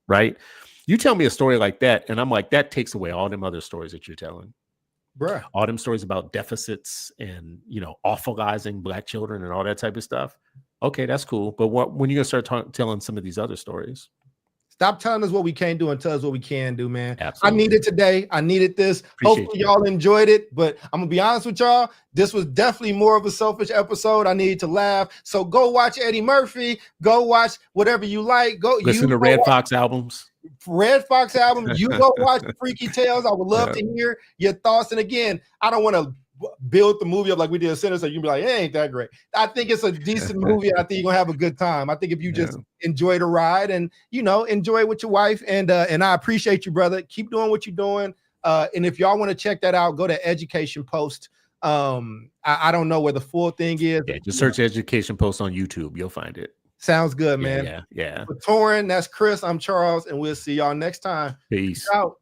right? You tell me a story like that, and I'm like, that takes away all them other stories that you're telling. Bruh. All them stories about deficits and, awfulizing Black children and all that type of stuff. Okay, that's cool. But when are you going to start telling some of these other stories? Stop telling us what we can't do and tell us what we can do, man. Absolutely. I needed today. I needed this. Hopefully y'all enjoyed it. But I'm going to be honest with y'all. This was definitely more of a selfish episode. I needed to laugh. So go watch Eddie Murphy. Go watch whatever you like. Go listen to Red Fox albums. Red Fox album. You go watch Freaky Tales. I would love to hear your thoughts. And again, I don't want to build the movie up like we did a Center, so you can be like, hey, ain't that great. I think it's a decent movie. I think you're gonna have a good time. I think if you just enjoy the ride and enjoy it with your wife, and I appreciate you, brother. Keep doing what you're doing. And if y'all want to check that out, go to Education Post. I don't know where the full thing is. Yeah, just search Education Post on YouTube. You'll find it. Sounds good, man. Yeah. For Torin, that's Chris. I'm Charles, and we'll see y'all next time. Peace out.